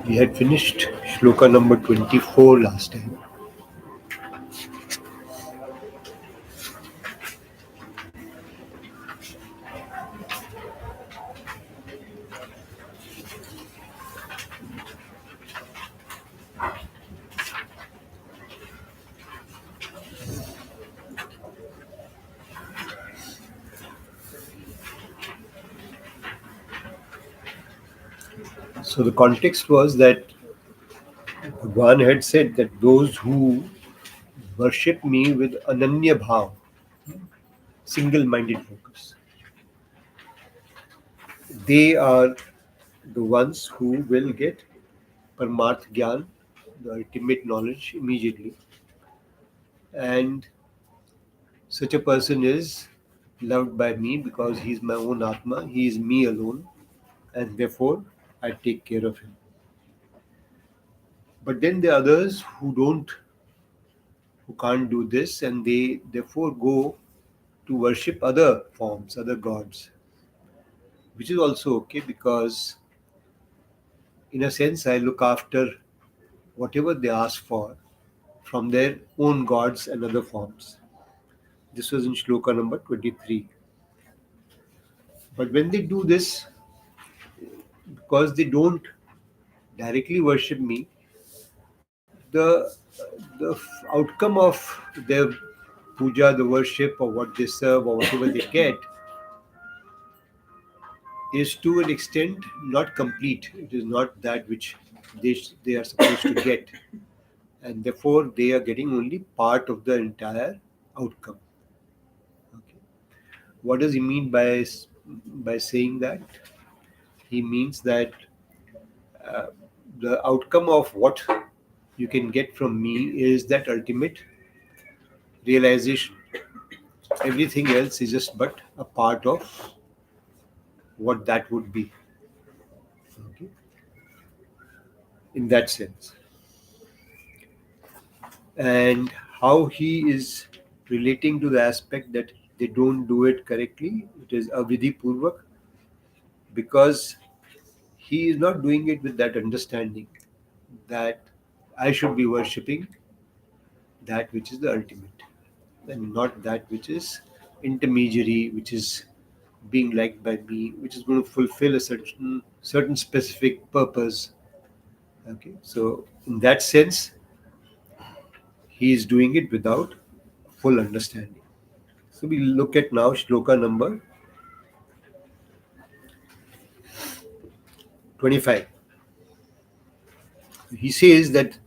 We had finished shloka number 24 last time. So the context was that Bhagwan had said that those who worship me with ananya bhav, single-minded focus, they are the ones who will get Paramarth Gyan, the ultimate knowledge, immediately. And such a person is loved by me because he is my own Atma, he is me alone, and therefore I take care of him. But then there are others who can't do this, and they therefore go to worship other forms, other gods, which is also okay because, in a sense, I look after whatever they ask for from their own gods and other forms. This was in shloka number 23. But when they do this, because they don't directly worship me, the outcome of their puja, the worship, or what they serve, or whatever they get, is to an extent not complete. It is not that which they are supposed to get, and therefore they are getting only part of the entire outcome. Okay. What does he mean by saying that? He means that uh, the outcome of what you can get from me is that ultimate realization. Everything else is just but a part of what that would be. Okay. In that sense. And how he is relating to the aspect that they don't do it correctly, it is avidhi purvak, because he is not doing it with that understanding that I should be worshipping that which is the ultimate and not that which is intermediary, which is being liked by me, which is going to fulfill a certain specific purpose. Okay, so in that sense, he is doing it without full understanding. So we look at now shloka number 25. He says that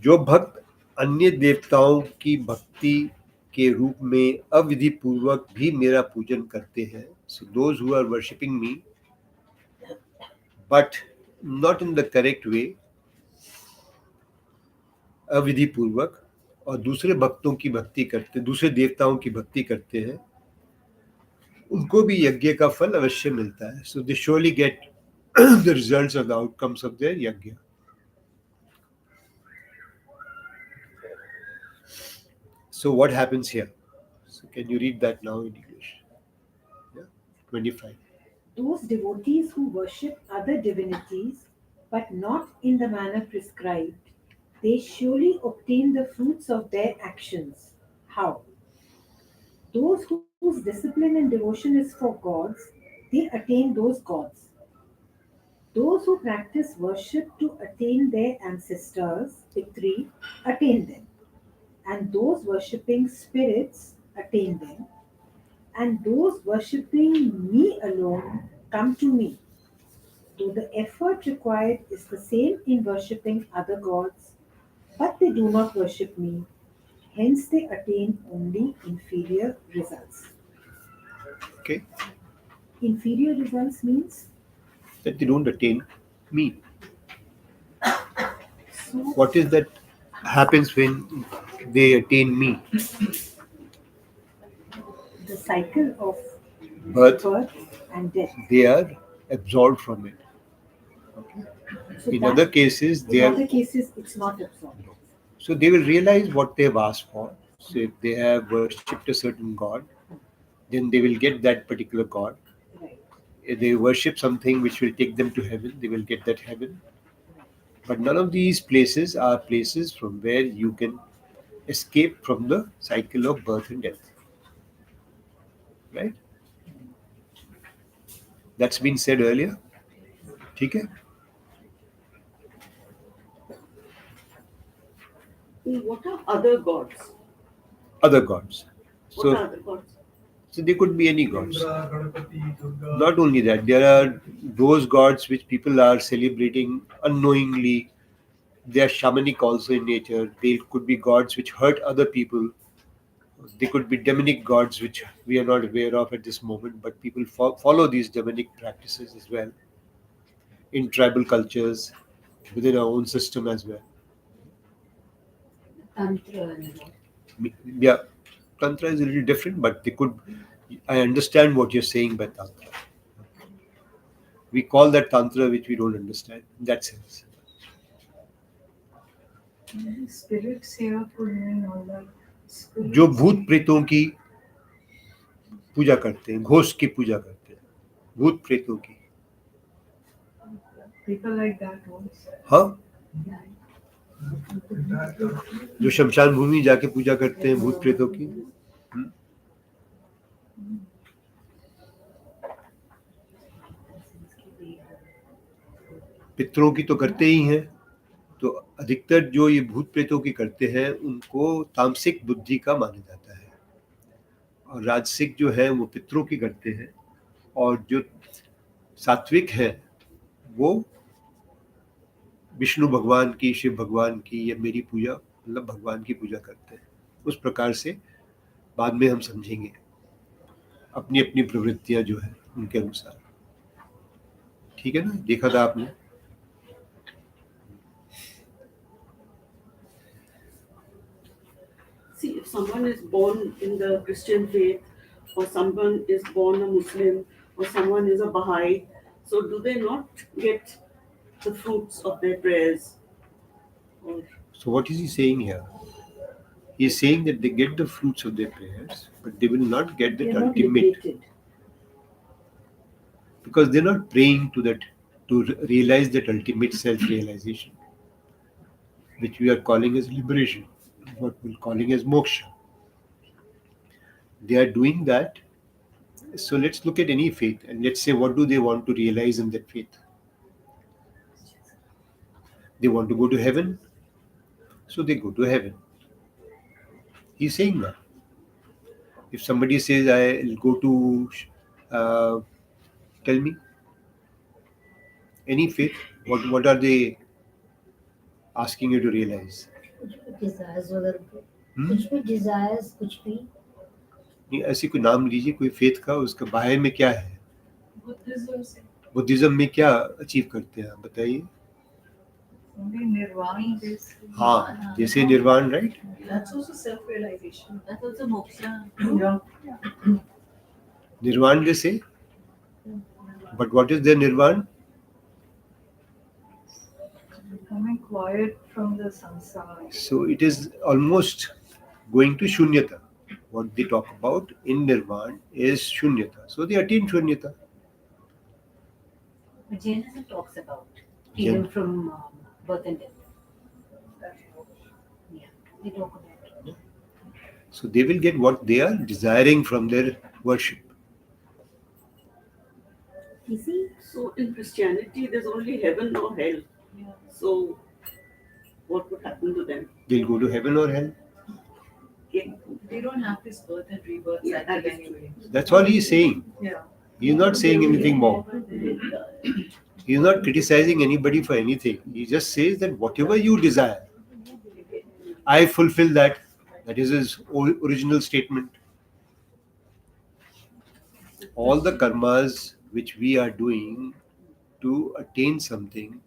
जो भक्त अन्य देवताओं की भक्ति के रूप में अविधि पूर्वक भी मेरा पूजन करते हैं, so those who are worshipping me but not in the correct way, अविधि पूर्वक, और दूसरे भक्तों की भक्ति करते, दूसरे देवताओं की भक्ति करते हैं, उनको भी यज्ञ का फल अवश्य मिलता है. So they surely get the results of the outcomes of their yajna. So what happens here? So can you read that now in English? Yeah? 25. Those devotees who worship other divinities, but not in the manner prescribed, they surely obtain the fruits of their actions. How? Those whose discipline and devotion is for gods, they attain those gods. Those who practice worship to attain their ancestors, Pitri, attain them. And those worshipping spirits attain them. And those worshipping me alone come to me. Though the effort required is the same in worshipping other gods, but they do not worship me, hence they attain only inferior results. Okay? Inferior results means? That they don't attain me. So, What is that happens when they attain me? the cycle of Birth, birth and death. they are absolved from it. Okay? So In other cases, they in are other cases, it's not absorbed. so they will realize what they have asked for. So if they have worshipped a certain god, then they will get that particular god. Right. If they worship something which will take them to heaven, they will get that heaven. But none of these places are places from where you can escape from the cycle of birth and death. Right? That's been said earlier. ठीक है? What are other gods? Other gods. What are So, other gods? so they could be any gods. Indra, Ganapati, Durga. Not only that, there are those gods which people are celebrating unknowingly. They are shamanic also in nature. They could be gods which hurt other people. They could be demonic gods which we are not aware of at this moment, but people follow these demonic practices as well in tribal cultures within our own system as well. Tantra and all. Yeah, Tantra is a little different, but they could. I understand what you're saying by Tantra. We call that Tantra which we don't understand in that sense. Spirits here could mean all that. Spirits. जो भूत प्रेतों की पूजा करते हैं, घोष की पूजा करते हैं, भूत प्रेतों की. People like that also. हाँ, जो शमशान भूमि जाके पूजा करते हैं भूत प्रेतों की. पितरों की तो करते ही हैं. तो अधिकतर जो ये भूत प्रेतों की करते हैं उनको तामसिक बुद्धि का माना जाता है, और राजसिक जो है वो पितरों की करते हैं, और जो सात्विक है वो विष्णु भगवान की, शिव भगवान की, या मेरी पूजा मतलब भगवान की पूजा करते हैं. उस प्रकार से बाद में हम समझेंगे अपनी अपनी प्रवृत्तियां जो है उनके अनुसार. ठीक है ना? देखा था आपने. See, if someone is born in the Christian faith, or someone is born a Muslim, or someone is a Baha'i, so do they not get the fruits of their prayers? Or So what is he saying here? He is saying that they get the fruits of their prayers, but they will not get They that are not ultimate, liberated. because they're not praying to that, to realize that ultimate self-realization, which we are calling as liberation, what we're calling as moksha. They are doing that. So let's look at any faith and let's say, what do they want to realize in that faith? They want to go to heaven, so they go to heaven. He's saying that. If somebody says, I'll go to, tell me, any faith, what are they asking you to realize? Desires वगैरह Hmm? कुछ भी desires कुछ भी. नहीं, ऐसी कोई नाम लीजिए कोई फेथ का, उसका बाहर में क्या है. बुद्धिज्म में क्या अचीव करते हैं आप बताइए. Only Nirvana is. हाँ, जैसे निर्वाण, right. That's also self-realization. That's also moksha. Yeah. निर्वाण जैसे, but what is their निर्वाण? Becoming quiet from the samsara. So it is almost going to shunyata. What they talk about in nirvana is shunyata. So they attain shunyata. Jainism talks about Jain- freedom from birth and death. Yeah, they talk about it. So they will get what they are desiring from their worship. You see, so in Christianity, there's only heaven or hell. Yeah. So what would happen to them? They'll go to heaven or hell. Yeah, They don't have this birth and rebirth Yeah, cycle that is anyway. That's all he is saying. Yeah. He is not saying anything more. He is not criticizing anybody for anything. He just says that whatever you desire, I fulfill that. That is his original statement. All the karmas which we are doing to attain something,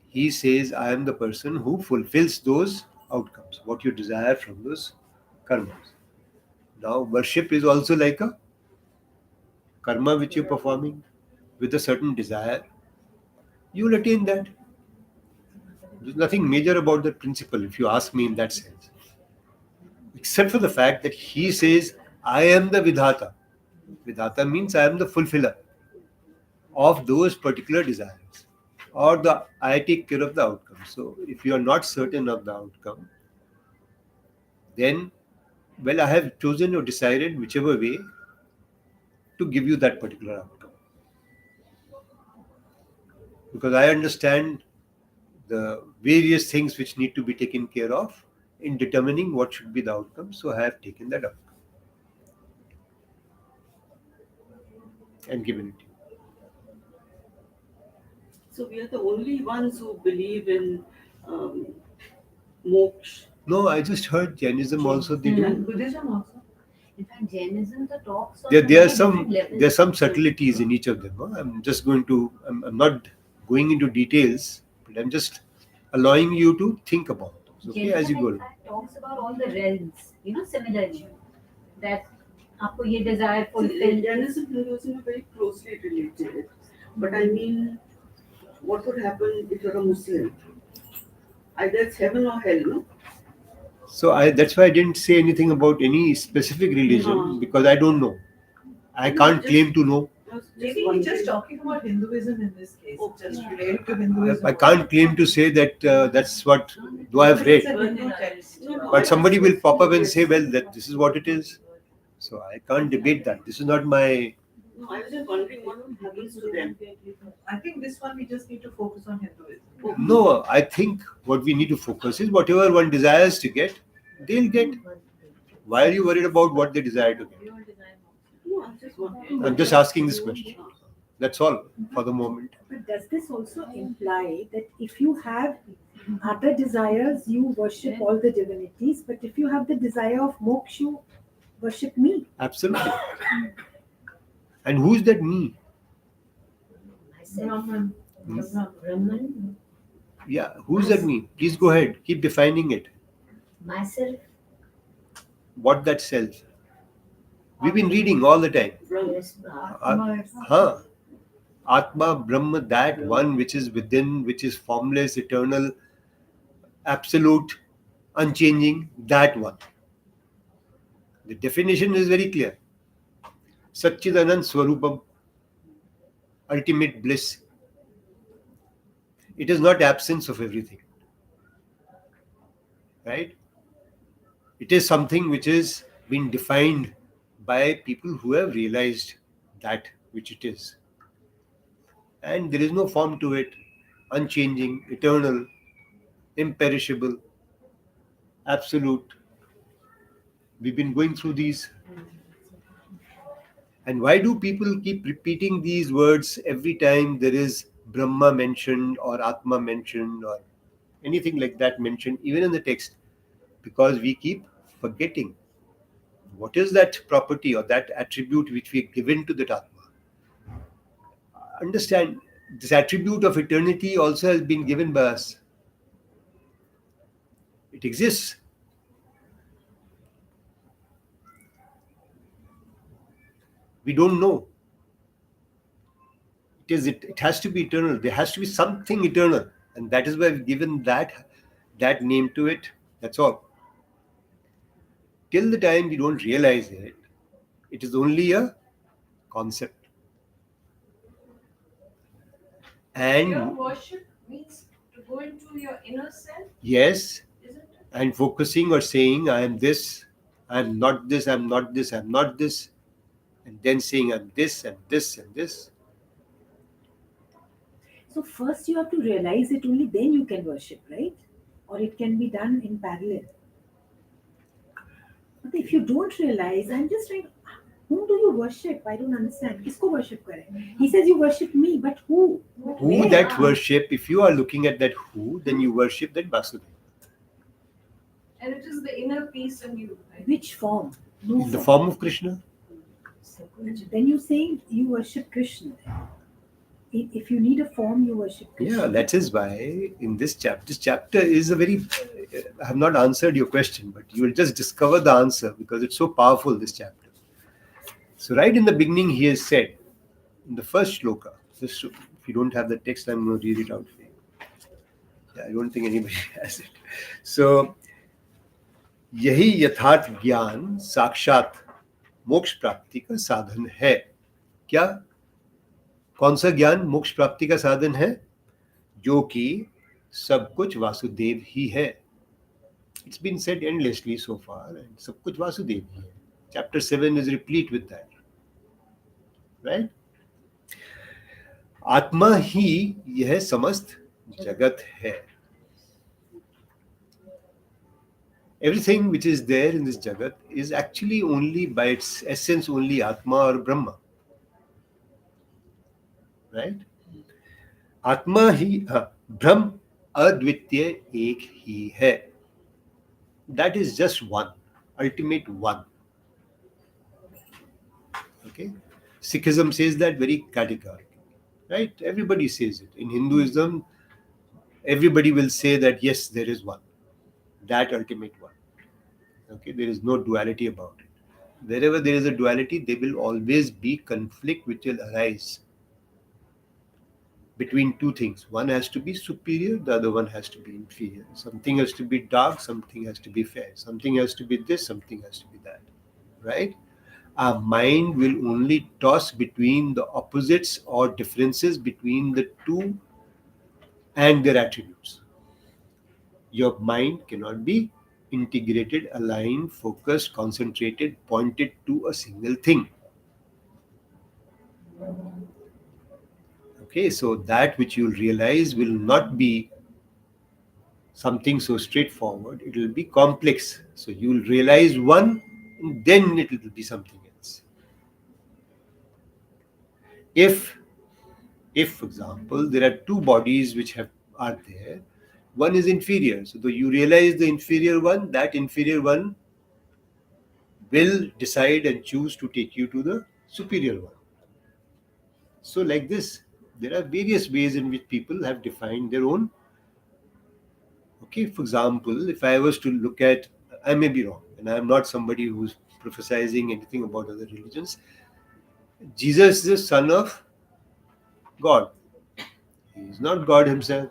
he says, I am the person who fulfills those outcomes, what you desire from those karmas. Now, worship is also like a karma which you're performing with a certain desire. You will attain that. There's nothing major about that principle, if you ask me in that sense. Except for the fact that he says, I am the Vidhata. Vidhata means I am the fulfiller of those particular desires. or the I take care of the outcome. So if you are not certain of the outcome, then, well, I have chosen or decided whichever way to give you that particular outcome, because I understand the various things which need to be taken care of in determining what should be the outcome. So I have taken that outcome and given it to you. So we are the only ones who believe in um, moksha. No, I just heard Jainism also they do. And Buddhism also. In fact, Jainism, the talks on There are many some different levels. there are some subtleties in each of them. Huh? I'm not going into details, but I'm just allowing you to think about those. Okay, as you Jainism, go in along. fact, talks about all the realms, similarly. That आपको ये desire fulfilled. Jainism and Hinduism are very closely related. But I mean, what would happen if you're a Muslim? Either it's heaven or hell, no? So that's why I didn't say anything about any specific religion, because I don't know. I can't claim to know. Maybe he's just talking about Hinduism in this case. Just related to Hinduism. I can't claim to say that that's what, though I've read. It's a Hindu text. But somebody will pop up and say, well, that this is what it is. So I can't debate that. This is not my. No, I was just wondering what happens to them. I think this one we just need to focus on Hinduism. No, I think what we need to focus is whatever one desires to get, they'll get. Why are you worried about what they desire to get? No, I'm just wondering. I'm just asking this question. That's all for the moment. But does this also imply that if you have other desires, you worship all the divinities, but if you have the desire of moksha, you worship me? Absolutely. And who's that me? Myself. Brahman. Brahman. Yeah, who's that me? Please go ahead. Keep defining it. Myself. What that self? We've been reading all the time. Yes, Huh? Atma, Brahma, that one which is within, which is formless, eternal, absolute, unchanging, that one. The definition is very clear. Satchidanand Swarupam, ultimate bliss. It is not absence of everything. Right? It is something which is been defined by people who have realized that which it is. And there is no form to it, unchanging, eternal, imperishable, absolute. We've been going through these. And why do people keep repeating these words every time there is Brahma mentioned or Atma mentioned or anything like that mentioned, even in the text? Because we keep forgetting what is that property or that attribute which we have given to that Atma. Understand, this attribute of eternity also has been given by us. It exists. We don't know. It has to be eternal. There has to be something eternal. And that is why we've given that name to it. That's all. Till the time we don't realize it, it is only a concept. And Your worship means to go into your inner self, yes, isn't it? and focusing or saying, I am this, I am not this, I am not this, I am not this, and then saying, I am this and this and this. So first you have to realize it, only then you can worship, right? Or it can be done in parallel. But if you don't realize, I'm just trying, whom do you worship? I don't understand. Kisko worship kare? He says you worship me, but who? Who Where? that worship, if you are looking at that who, then you worship that Vasudeva. And it is the inner peace in you. Right? Which form? No In the form of Krishna. Then you're saying you worship Krishna. If you need a form, you worship Krishna. Yeah, that is why in this chapter is a very, I have not answered your question, but you will just discover the answer because it's so powerful, this chapter. So right in the beginning, he has said, in the first shloka, if you don't have the text, I'm going to read it out for you. Yeah, I don't think anybody has it. So, यही यथार्थ ज्ञान साक्षात मोक्ष प्राप्ति का साधन है. क्या? कौन सा ज्ञान मोक्ष प्राप्ति का साधन है? जो कि सब कुछ वासुदेव ही है. It's been said endlessly so far, and सब कुछ वासुदेव ही है. Chapter 7 is replete with that, right? आत्मा ही यह समस्त जगत है. Everything which is there in this jagat is actually only by its essence only Atma or Brahma, right? आत्मा ही ब्रह्म अद्वितीय एक ही है. That is just one, ultimate one. Okay, Sikhism says that very categorically, right? Everybody says it. In Hinduism, everybody will say that yes, there is one, that ultimate one. Okay, there is no duality about it. Wherever there is a duality, there will always be conflict which will arise between two things. One has to be superior, the other one has to be inferior. Something has to be dark, something has to be fair. Something has to be this, something has to be that. Right? Our mind will only toss between the opposites or differences between the two and their attributes. Your mind cannot be integrated, aligned, focused, concentrated, pointed to a single thing. Okay, so that which you'll realize will not be something so straightforward, it will be complex. So you'll realize one, and then it will be something else. If for example, there are two bodies which are there, one is inferior. So though you realize the inferior one, that inferior one will decide and choose to take you to the superior one. So like this, there are various ways in which people have defined their own. Okay, for example, if I was to look at, I may be wrong, and I am not somebody who's prophesizing anything about other religions. Jesus is the son of God. He is not God himself.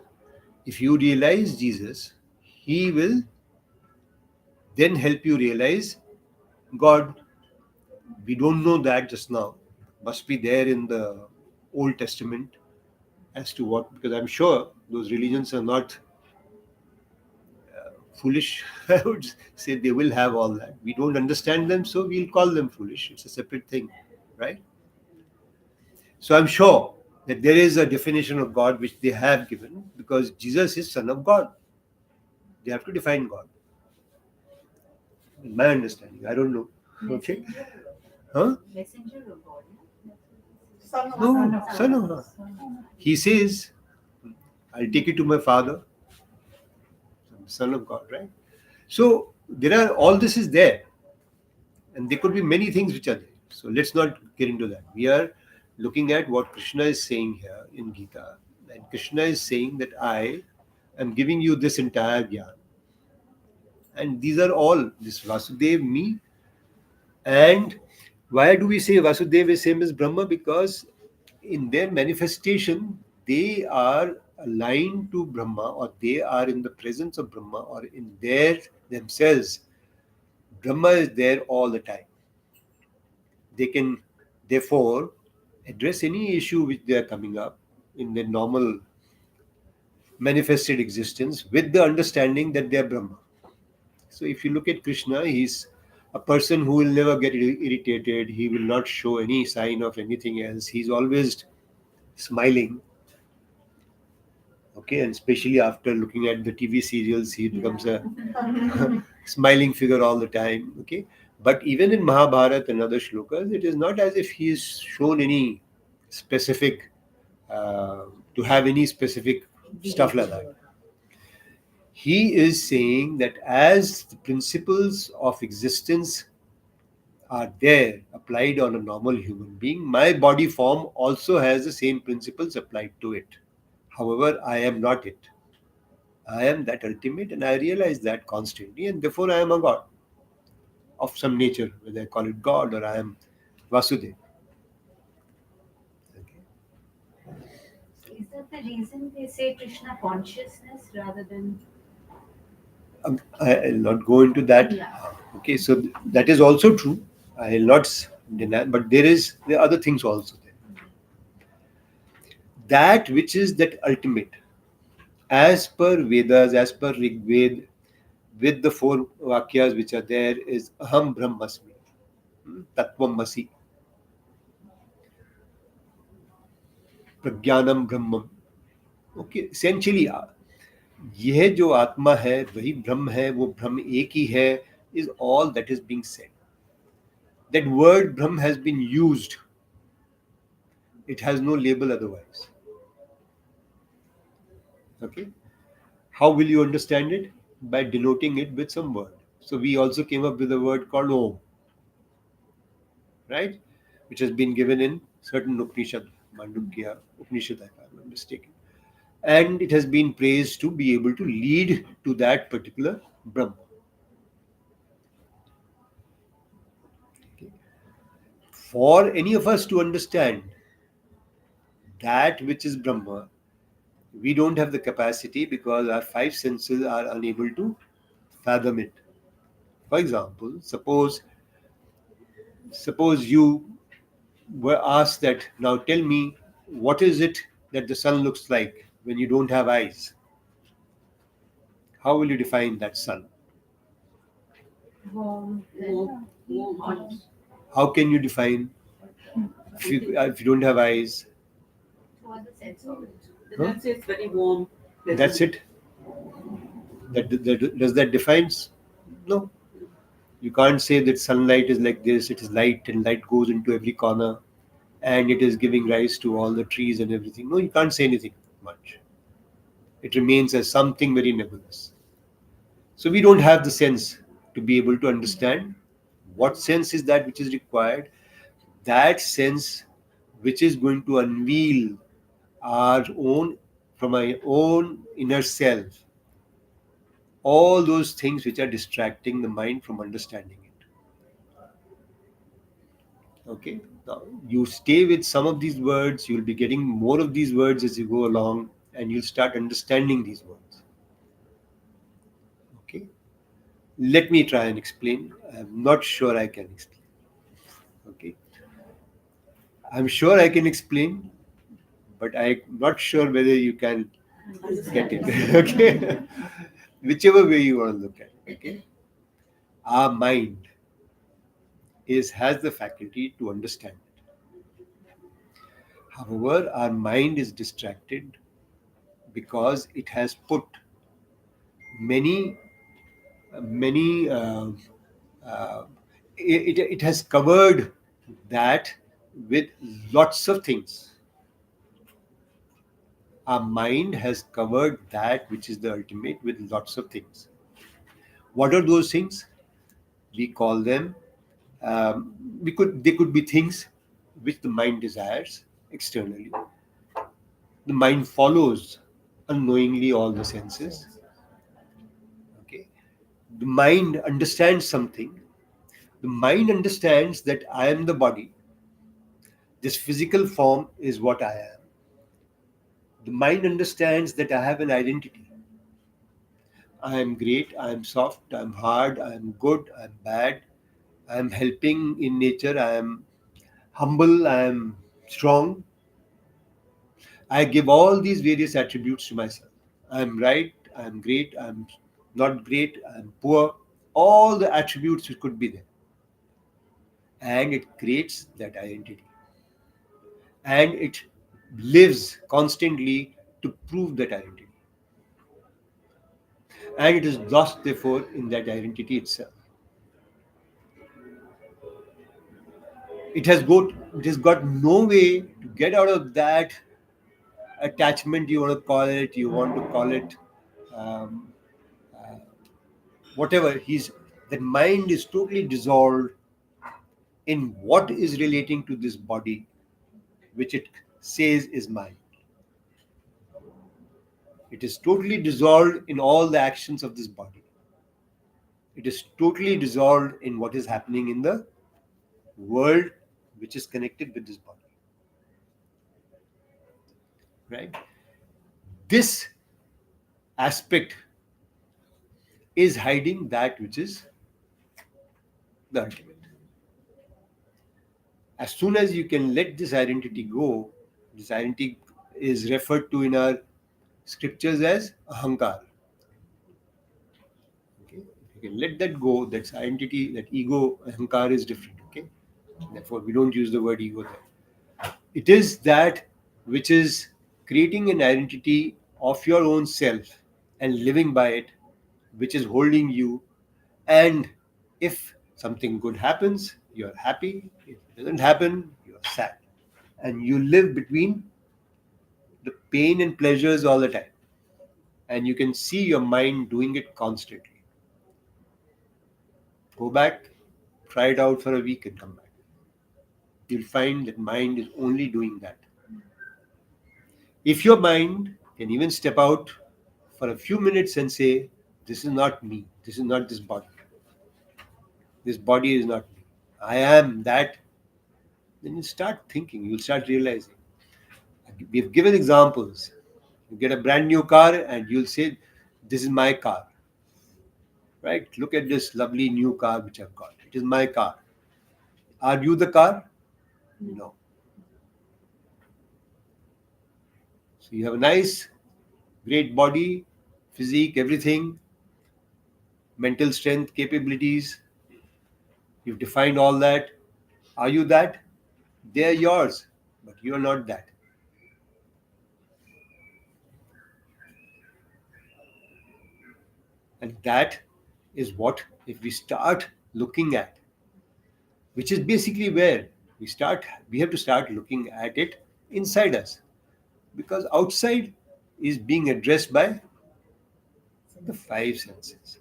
If you realize Jesus, he will then help you realize God. We don't know that just now. Must be there in the Old Testament as to what, because I'm sure those religions are not foolish. I would say they will have all that. We don't understand them, so we'll call them foolish. It's a separate thing, right? So I'm sure that there is a definition of God which they have given, because Jesus is Son of God. They have to define God. In my understanding, I don't know. Okay, huh? Messenger of God. No, Son of God. He says, "I'll take you to my Father." Son of God, right? So there are, all this is there, and there could be many things which are there. So let's not get into that. We are looking at what Krishna is saying here in Gita, and Krishna is saying that I am giving you this entire gyan, and these are all this Vasudev, me. And why do we say Vasudev is same as Brahma? Because in their manifestation, they are aligned to Brahma, or they are in the presence of Brahma, or in their themselves. Brahma is there all the time. They can therefore address any issue which they are coming up in their normal manifested existence with the understanding that they are Brahma. So if you look at Krishna, he's a person who will never get irritated. He will not show any sign of anything else. He's always smiling. Okay, and especially after looking at the TV serials, he becomes a smiling figure all the time. Okay, but even in Mahabharata and other shlokas, it is not as if he is shown any specific to have any specific stuff like that. He is saying that as the principles of existence are there applied on a normal human being, my body form also has the same principles applied to it. However, I am not it. I am that ultimate, and I realize that constantly, and therefore I am a God of some nature, whether I call it God or I am Vasudeva. Okay. Is that the reason they say Krishna consciousness rather than? I'll not go into that. Yeah. Okay, so that is also true. I'll not deny, but there are other things also there. That which is that ultimate, As per Vedas, as per Rig Ved, with the four vakyas which are there, is Aham Brahmasmi, Tattvam Masi, Pragyanam Brahmam. Okay, essentially यह जो आत्मा है वही ब्रह्म है, वो ब्रह्म एक ही है, is all that is being said. That word Brahm has been used, it has no label otherwise. Okay, how will you understand it? By denoting it with some word. So we also came up with a word called Om, right, which has been given in certain Upanishad, Mandukya Upanishad, if I'm not mistaken, and it has been praised to be able to lead to that particular Brahma. Okay. For any of us to understand that which is Brahma, we don't have the capacity because our five senses are unable to fathom it. For example, suppose you were asked that, now tell me, what is it that the sun looks like when you don't have eyes? How will you define that sun? Warm. Warm, warm, hot. How can you define if you don't have eyes? What the sense of it? Huh? Let's say it's very warm. That's it. That does that defines? No. You can't say that sunlight is like this. It is light, and light goes into every corner, and it is giving rise to all the trees and everything. No, you can't say anything much. It remains as something very nebulous. So we don't have the sense to be able to understand what sense is that which is required. That sense which is going to unveil our own, from our own inner self, all those things which are distracting the mind from understanding it. Okay, now you stay with some of these words, you'll be getting more of these words as you go along, and you'll start understanding these words. Okay, let me try and explain. I'm not sure I can explain. Okay, I'm sure I can explain, but I'm not sure whether you can get it. Okay, whichever way you want to look at it. Okay, our mind has the faculty to understand it. However, our mind is distracted because it has put many many uh, it has covered that with lots of things. Our mind has covered that which is the ultimate with lots of things. What are those things? We call them, we could they could be things which the mind desires externally. The mind follows unknowingly all the senses. Okay, the mind understands something. The mind understands that I am the body. This physical form is what I am. The mind understands that I have an identity. I am great, I am soft, I am hard, I am good, I am bad, I am helping in nature, I am humble, I am strong. I give all these various attributes to myself. I am right, I am great, I am not great, I am poor. All the attributes which could be there. And it creates that identity. And it lives constantly to prove that identity. And it is lost, therefore, in that identity itself. It has got no way to get out of that attachment, you want to call it, um, uh, whatever. That mind is totally dissolved in what is relating to this body, which it says is mine. It is totally dissolved in all the actions of this body. It is totally dissolved in what is happening in the world which is connected with this body. Right? This aspect is hiding that which is the ultimate. As soon as you can let this identity go, this identity is referred to in our scriptures as ahankar. Okay, you can let that go. That's identity, that ego, ahankar is different. Okay, therefore we don't use the word ego there. It is that which is creating an identity of your own self and living by it, which is holding you. And if something good happens, you're happy. If it doesn't happen, you're sad. And you live between the pain and pleasures all the time. And you can see your mind doing it constantly. Go back, try it out for a week and come back. You'll find that mind is only doing that. If your mind can even step out for a few minutes and say, this is not me, this is not this body is not me, I am that, then you start thinking, you'll start realizing. We've given examples. You get a brand new car and you'll say, this is my car, right? Look at this lovely new car which I've got. It is my car. Are you the car? No. So you have a nice, great body, physique, everything, mental strength, capabilities. You've defined all that. Are you that? They are yours, but you are not that. And that is what, if we start looking at, which is basically where we have to start looking at it inside us. Because outside is being addressed by the five senses.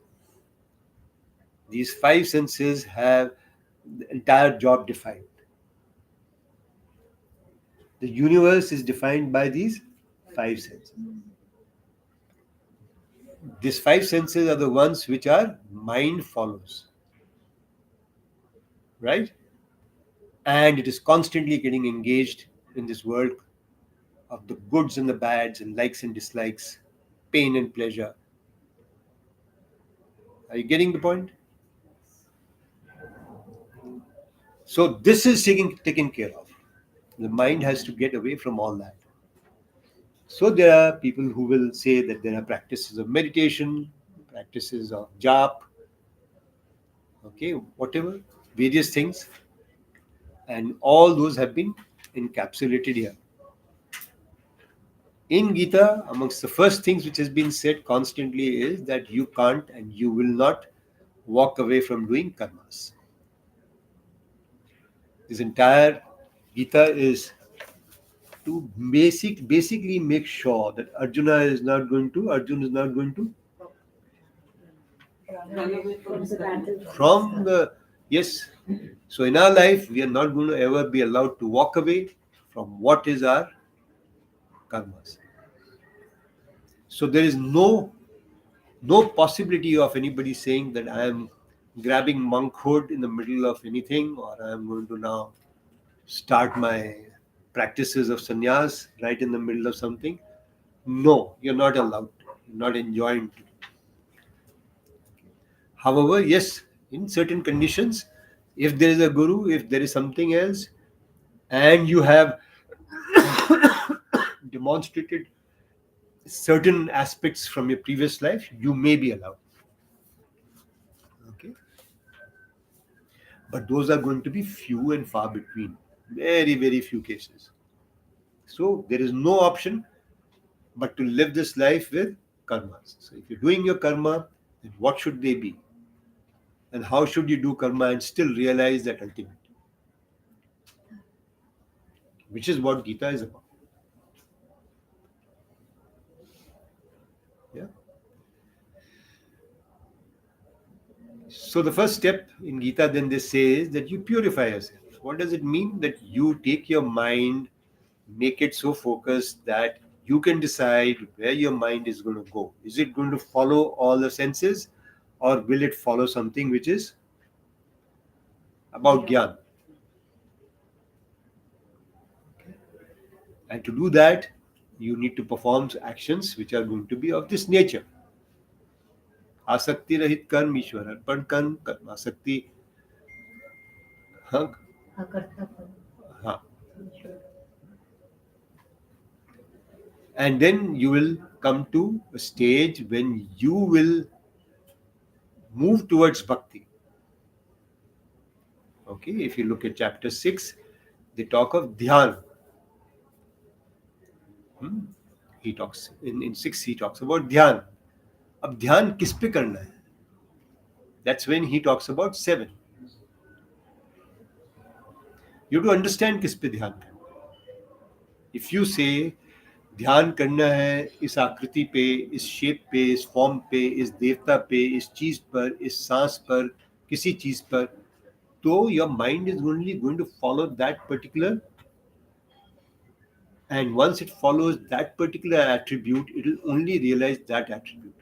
These five senses have the entire job defined. The universe is defined by these five senses. These five senses are the ones which our mind follows, right? And it is constantly getting engaged in this world of the goods and the bads and likes and dislikes, pain and pleasure. Are you getting the point? So this is taken care of. The mind has to get away from all that. So there are people who will say that there are practices of meditation, practices of jap, okay, whatever, various things, and all those have been encapsulated here. In Gita, amongst the first things which has been said constantly is that you can't and you will not walk away from doing karmas. This entire Gita is to basically make sure that Arjuna is not going to Run away from the battle. from the, yes. So in our life, we are not going to ever be allowed to walk away from what is our karmas. So there is no possibility of anybody saying that I am grabbing monkhood in the middle of anything, or I am going to now start my practices of sannyas right in the middle of something. No, you're not allowed to. You're not enjoined to. However, yes, in certain conditions, if there is a guru, if there is something else, and you have demonstrated certain aspects from your previous life, you may be allowed. Okay, but those are going to be few and far between, very very few cases. So there is no option but to live this life with karmas. So if you're doing your karma, then what should they be? And how should you do karma and still realize that ultimate? Which is what Gita is about. Yeah. So the first step in Gita then they say is that you purify yourself. What does it mean? That you take your mind, make it so focused that you can decide where your mind is going to go. Is it going to follow all the senses, or will it follow something which is about Gyan? And to do that, you need to perform actions which are going to be of this nature. आसक्ति रहित कर्म ईश्वर अर्पण कर्म कर्म आसक्ति हाँ हाँ. And then you will come to a stage when you will move towards bhakti. Okay, if you look at chapter 6, they talk of dhyan. Hmm? He talks in 6, he talks about dhyan. अब ध्यान किस पे करना है? That's when he talks about 7. You have to understand किस पे ध्यान करना है. If you say ध्यान करना है इस आकृति पे, इस शेप पे, इस फॉर्म पे, इस देवता पे, इस चीज पर, इस सांस पर, किसी चीज पर, तो your mind is only going to follow that particular, and once it follows that particular attribute, it will only realize that attribute.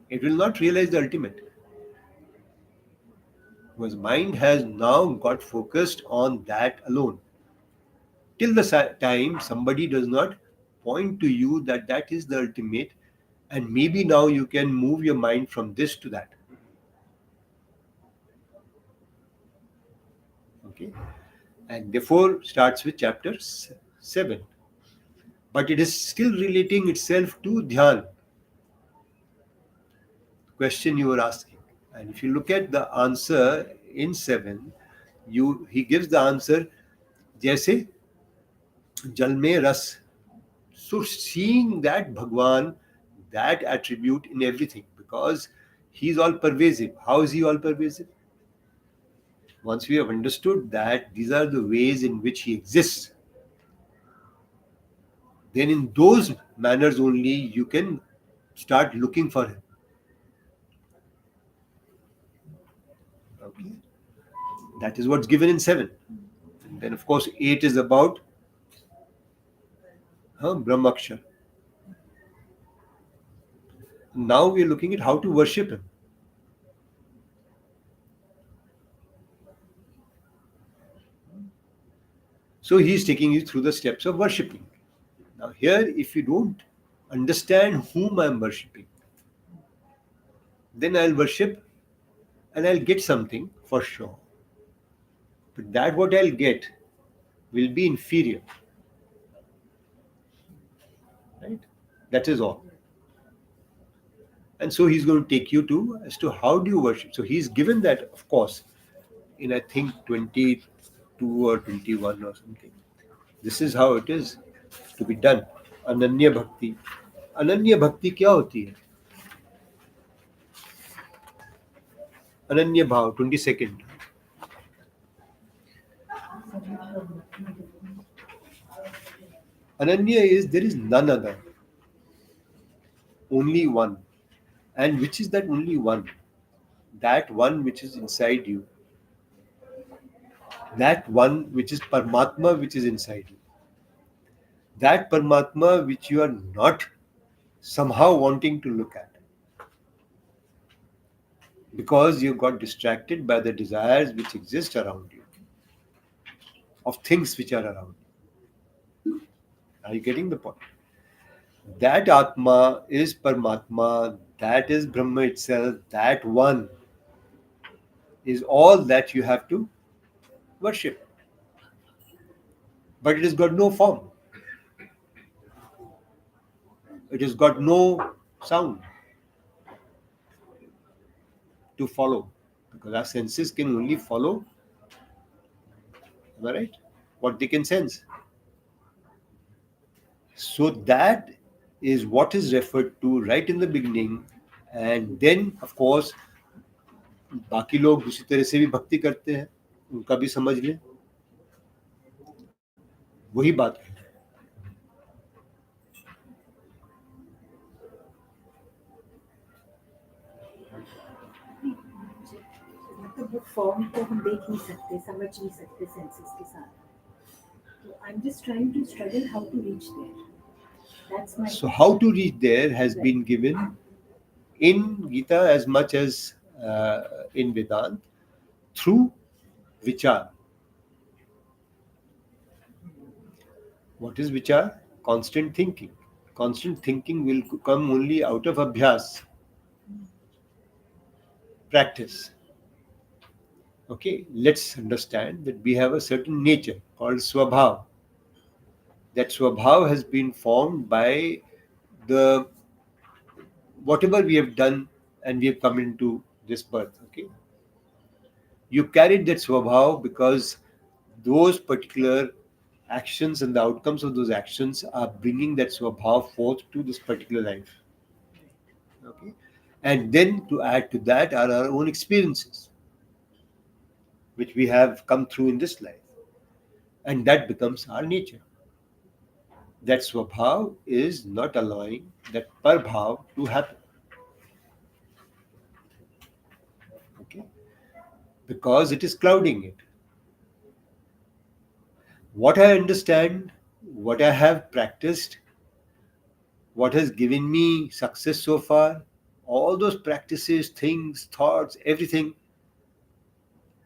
It will not realize the ultimate. Because mind has now got focused on that alone. Till the time somebody does not point to you that that is the ultimate, and maybe now you can move your mind from this to that. Okay, and therefore starts with chapter 7, but it is still relating itself to dhyan, question you were asking. And if you look at the answer in 7, he gives the answer जैसे जल में रस. So seeing that Bhagwan, that attribute in everything, because he is all pervasive. How is he all pervasive? Once we have understood that these are the ways in which he exists, then in those manners only you can start looking for him. Okay? That is what's given in 7. And then of course 8 is about Brahmakshar. Now we are looking at how to worship him. So he is taking you through the steps of worshipping. Now here, if you don't understand whom I am worshipping, then I'll worship and I'll get something for sure. But that what I'll get will be inferior. Right? That is all. And so he's going to take you to as to how do you worship. So he's given that, of course, in I think 22 or 21 or something. This is how it is to be done. Ananya Bhakti. Ananya Bhakti क्या होती है? Ananya Bhav, 22nd. Ananya is there is none other, only one. And which is that only one? That one which is inside you. That one which is Paramatma which is inside you. That Paramatma which you are not somehow wanting to look at. Because you got distracted by the desires which exist around you, of things which are around you. Are you getting the point? That Atma is Paramatma, that is Brahma itself, that one is all that you have to worship. But it has got no form. It has got no sound to follow. Because our senses can only follow, am I right? What they can sense. So that is what is referred to right in the beginning. And then, of course, बाकी लोग दूसरी तरह से भी भक्ति करते हैं, उनका भी समझ लें, वही बात है. मतलब फॉर्म को हम देख नहीं सकते, समझ नहीं सकते सेंसेस के साथ. So I'm just trying to struggle how to reach there. That's my. So how to reach there has been given in Gita as much as in Vedanta through vichar. What is vichar? Constant thinking. Constant thinking will come only out of abhyas, practice. Okay, let's understand that we have a certain nature called swabhav. That swabhav has been formed by the whatever we have done and we have come into this birth. Okay, you carried that swabhav because those particular actions and the outcomes of those actions are bringing that swabhav forth to this particular life. Okay, and then to add to that are our own experiences which we have come through in this life, and that becomes our nature. That swabhav is not allowing that parbhav to happen. Okay, because it is clouding it. What I understand, what I have practiced, what has given me success so far, all those practices, things, thoughts, everything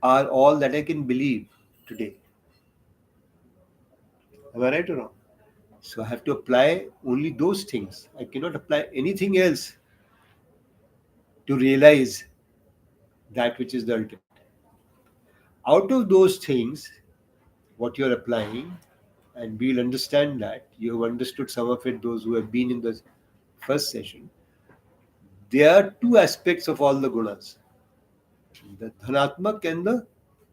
are all that I can believe today. Am I right or wrong? So I have to apply only those things. I cannot apply anything else to realize that which is the ultimate. Out of those things, what you're applying, and we'll understand that, you have understood some of it, those who have been in the first session, there are two aspects of all the gunas, the dhanatmak and the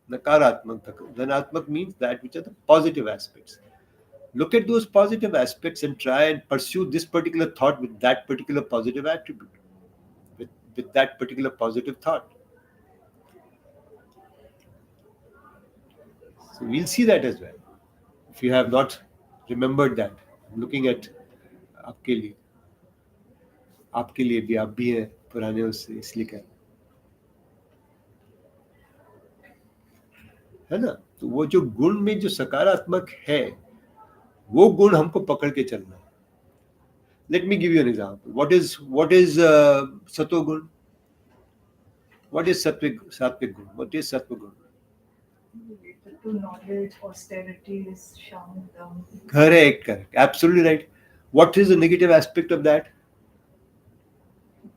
nakaratmak. Dhanatmak means that which are the positive aspects. Look at those positive aspects and try and pursue this particular thought with that particular positive attribute, with that particular positive thought. So we'll see that as well. If you have not remembered that, I'm looking at आपके लिए आपके लिए भी, आप भी हैं पुराने उससे, इसलिए कह रहा हूं, है ना? तो वो जो गुण में जो सकारात्मक है, वो गुण हमको पकड़ के चलना है. Let me give you an example. What is sato gun? What is sattvic gun? What is sattva gun? Related to knowledge, austerity, sham, dam. Correct. Absolutely right. What is the negative aspect of that?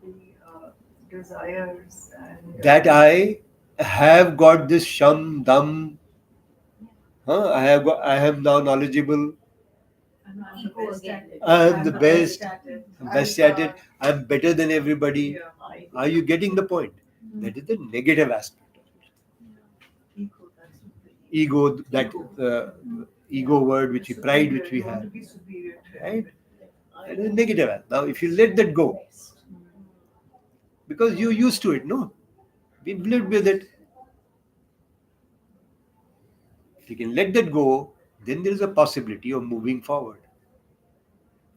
The desires and That I have got this sham dam. I am now knowledgeable. and I'm the Ego best again. at it. I'm the best. at it. I'm best at it. I'm better than everybody. Yeah, Are you getting the point? That is the negative aspect of it. ego. That's the Ego, that ego word, which we pride, which we You want have, to be superior to right? everybody. That is negative. Now, if you let that go, because you're used to it, no, we've lived with it. If you can let that go, then there is a possibility of moving forward.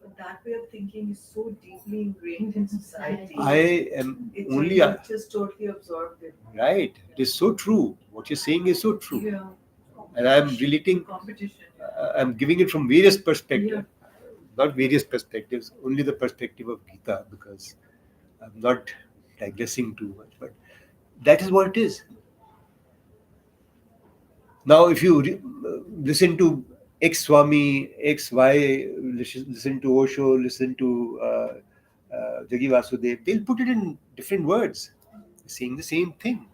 But that way of thinking is so deeply ingrained in society. I am It only just totally absorbed it. right. It is so true. What you're saying is so true, Yeah. and I'm relating. Competition. I'm giving it from various perspectives, not various perspectives, only the perspective of Gita, because I'm not digressing too much, but that is what it is. Now, if you listen to X Swami, X Y, listen to Osho, listen to Jagi Vasudev, they'll put it in different words, saying the same thing.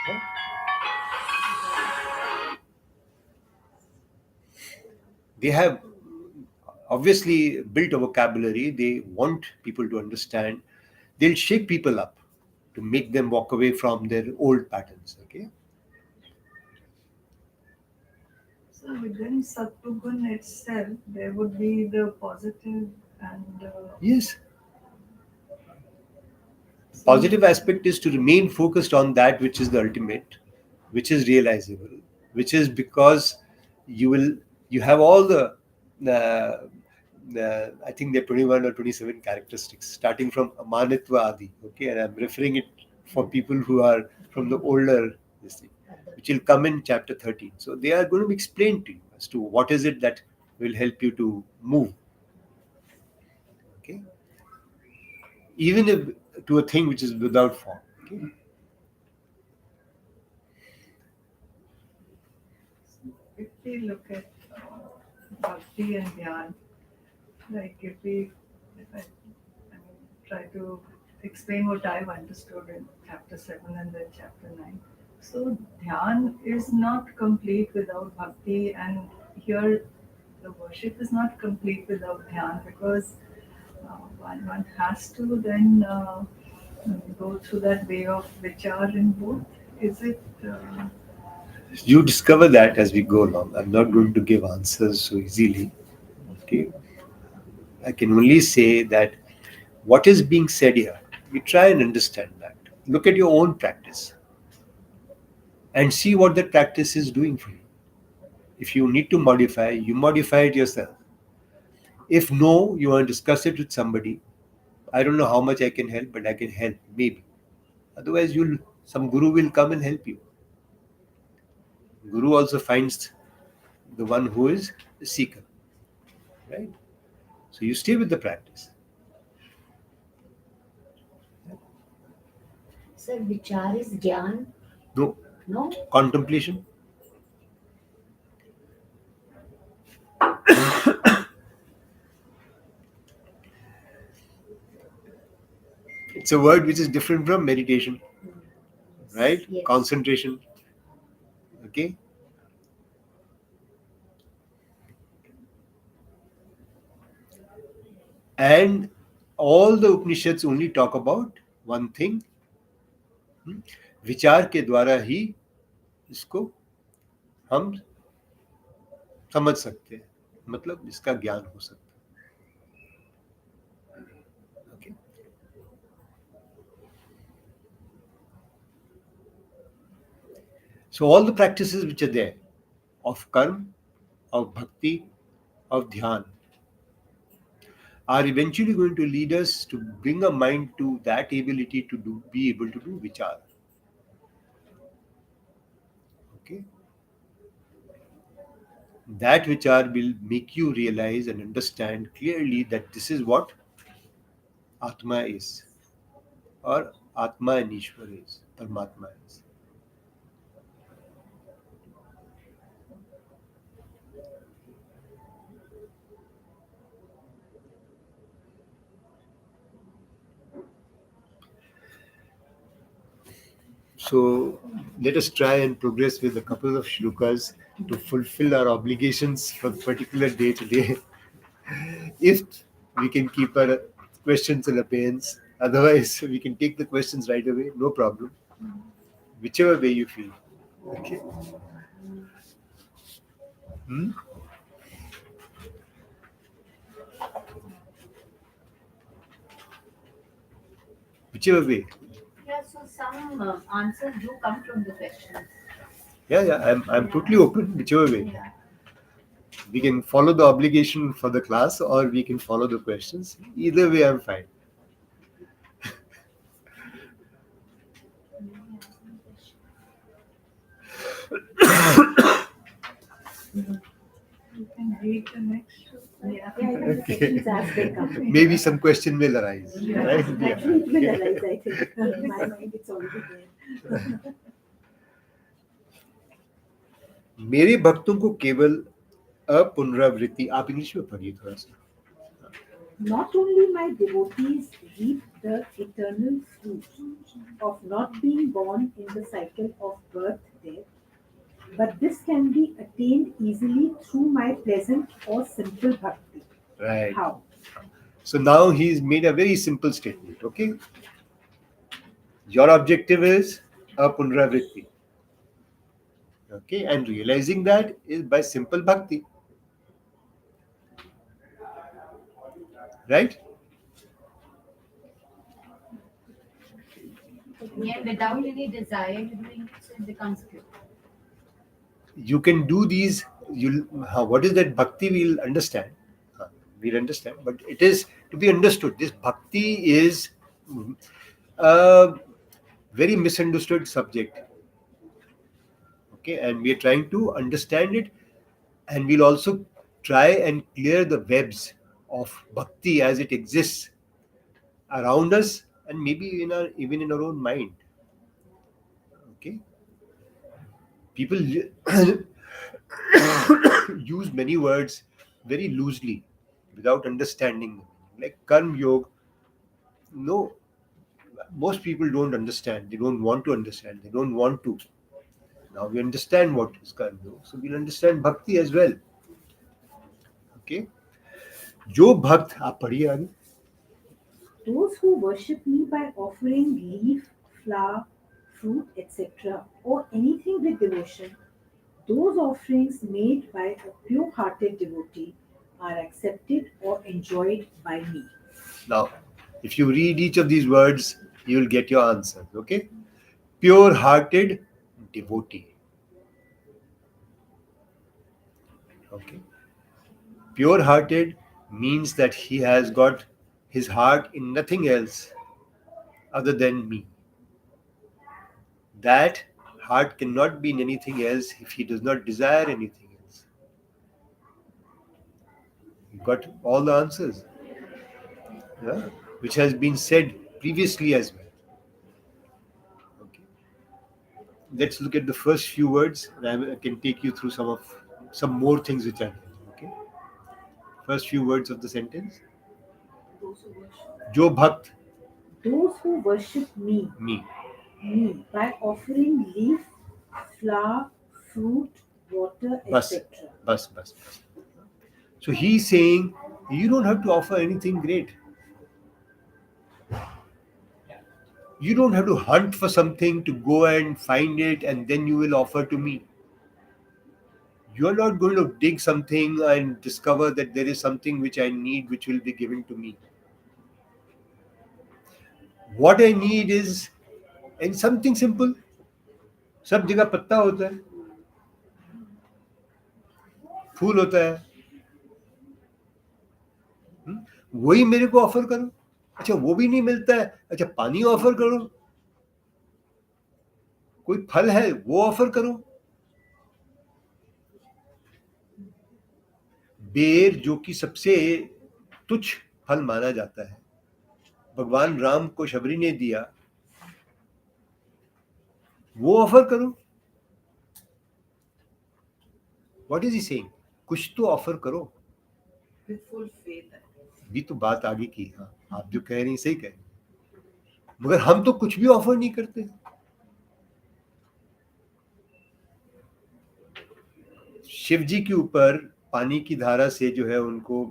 Huh? They have obviously built a vocabulary. They want people to understand. They'll shake people up to make them walk away from their old patterns. Okay. So within Sattugun itself, there would be the positive and Yes. Positive aspect is to remain focused on that which is the ultimate, which is realizable, which is because you will you have all the I think they're 21 or 27 characteristics starting from amanitva adi. Okay, and I'm referring it for people who are from the older this thing, which will come in chapter 13. So they are going to be explained to you as to what is it that will help you to move. Okay, even if to a thing which is without form. Okay. if we look at bhakti and dhyan, like if I mean, try to explain what I've understood in chapter 7 and then chapter 9. So dhyan is not complete without bhakti, and here the worship is not complete without dhyan, because one has to then go through that way of vichar in both. Is it? You discover that as we go along. I'm not going to give answers so easily. Okay, I can only say that what is being said here, we try and understand that. Look at your own practice and see what that practice is doing for you. If you need to modify, you modify it yourself. If no, you want to discuss it with somebody. I don't know how much I can help, but I can help, maybe. Otherwise, you'll some guru will come and help you. Guru also finds the one who is the seeker, right? So you stay with the practice. Sir, vichar is gyan? No No? contemplation. It's a word which is different from meditation, right? Yes. Concentration. Okay. And all the Upanishads only talk about one thing. विचार के द्वारा ही इसको हम समझ सकते हैं, मतलब इसका ज्ञान हो सकता है. Okay. So all the practices which are there of karma, of bhakti, of dhyan are eventually going to lead us to bring a mind to that ability to be able to do vichar. Okay. That vichar will make you realize and understand clearly that this is what Atma is, or Atma and Ishwar is, Paramatma is. So let us try and progress with a couple of shlokas to fulfill our obligations for the particular day today. If we can keep our questions in abeyance, otherwise we can take the questions right away, no problem. Whichever way you feel. Okay. Hmm? Whichever way. Yeah, so some answers do come from the questions. Yeah, I'm totally open, whichever way. Yeah. We can follow the obligation for the class or we can follow the questions. Either way, I'm fine. You can read the next. Yeah, I think the Okay. questions as they come. Maybe some question will arise, Yeah. right? Naturally, it will Yeah. arise, I think. In my mind, it's already there. मेरे भक्तों को केवल अपुनरावृत्ति, आप English में पढ़िए थोड़ा सा. Not only my devotees reap the eternal fruit of not being born in the cycle of birth, death, but this can be attained easily through my pleasant or simple bhakti. Right. How? So now he's made a very simple statement. Okay, your objective is apunravritti. Okay, and realizing that is by simple bhakti, right? And without any desire to doing it, so it becomes pure. You can do these. What is that bhakti? We'll understand. We'll understand, but it is to be understood. This bhakti is a very misunderstood subject. Okay, and we are trying to understand it, and we'll also try and clear the webs of bhakti as it exists around us and maybe even in our own mind. Okay, people use many words very loosely without understanding them, like karm yoga. No, most people don't understand, they don't want to understand, they don't want to. Now we understand what is karma yoga, so we'll understand bhakti as well. Okay, जो भक्त, आप पढ़िए आगे. Those who worship me by offering leaf, flower, fruit, etc., or anything with devotion, those offerings made by a pure hearted devotee are accepted or enjoyed by me. Now, if you read each of these words, you will get your answer. Okay, pure-hearted devotee. Okay, pure-hearted means that he has got his heart in nothing else other than me. That heart cannot be in anything else if he does not desire anything else. You got all the answers, yeah? Which has been said previously as well. Okay. Let's look at the first few words, and I can take you through some more things which are there. Okay. First few words of the sentence. Those who worship. Jo bhakt, Those who worship me, me. by offering leaf, flower, fruit, water, Bas, etc. bas. So he's saying you don't have to offer anything great. You don't have to hunt for something to go and find it and then you will offer to me. You're not going to dig something and discover that there is something which I need which will be given to me. What I need is and something simple. सब जगह पत्ता होता है, फूल होता है, वही मेरे को ऑफर करो. अच्छा वो भी नहीं मिलता है, अच्छा पानी ऑफर करो. कोई फल है वो ऑफर करो. बेर जो कि सबसे तुच्छ फल माना जाता है, भगवान राम को शबरी ने दिया, वो ऑफर करो. What is he saying? कुछ तो ऑफर करो. With full faith. भी तो बात आगे की. हाँ, आप जो कह रही हैं सही कह रही हैं, मगर हम तो कुछ भी ऑफर नहीं करते. शिव जी के ऊपर पानी की धारा से जो है उनको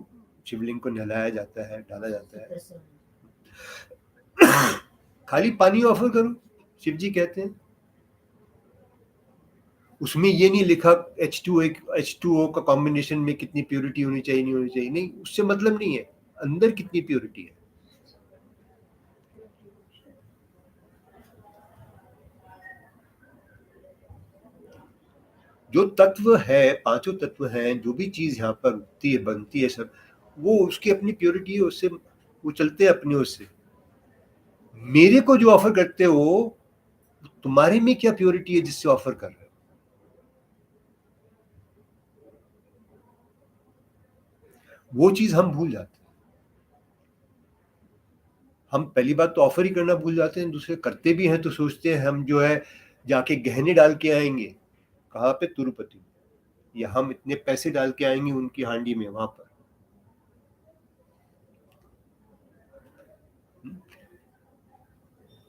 शिवलिंग को नहलाया जाता है, डाला जाता है. खाली पानी ऑफर करो, शिव जी कहते हैं. उसमें ये नहीं लिखा H2O का कॉम्बिनेशन में कितनी प्योरिटी होनी चाहिए, नहीं होनी चाहिए. नहीं, उससे मतलब नहीं है, अंदर कितनी प्योरिटी है. जो तत्व है, पांचों तत्व हैं, जो भी चीज यहाँ पर उगती है, बनती है, सब वो उसकी अपनी प्योरिटी है, उससे वो चलते हैं अपने उससे. मेरे को जो ऑफर करते हो, तुम्हारे में क्या प्योरिटी है जिससे ऑफर कर रहे हो? वो चीज हम भूल जाते हैं. हम पहली बात तो ऑफर ही करना भूल जाते हैं, दूसरे करते भी हैं तो सोचते हैं हम जो है जाके गहने डाल के आएंगे. कहाँ पे? तिरुपति. या हम इतने पैसे डाल के आएंगे उनकी हांडी में, वहां पर.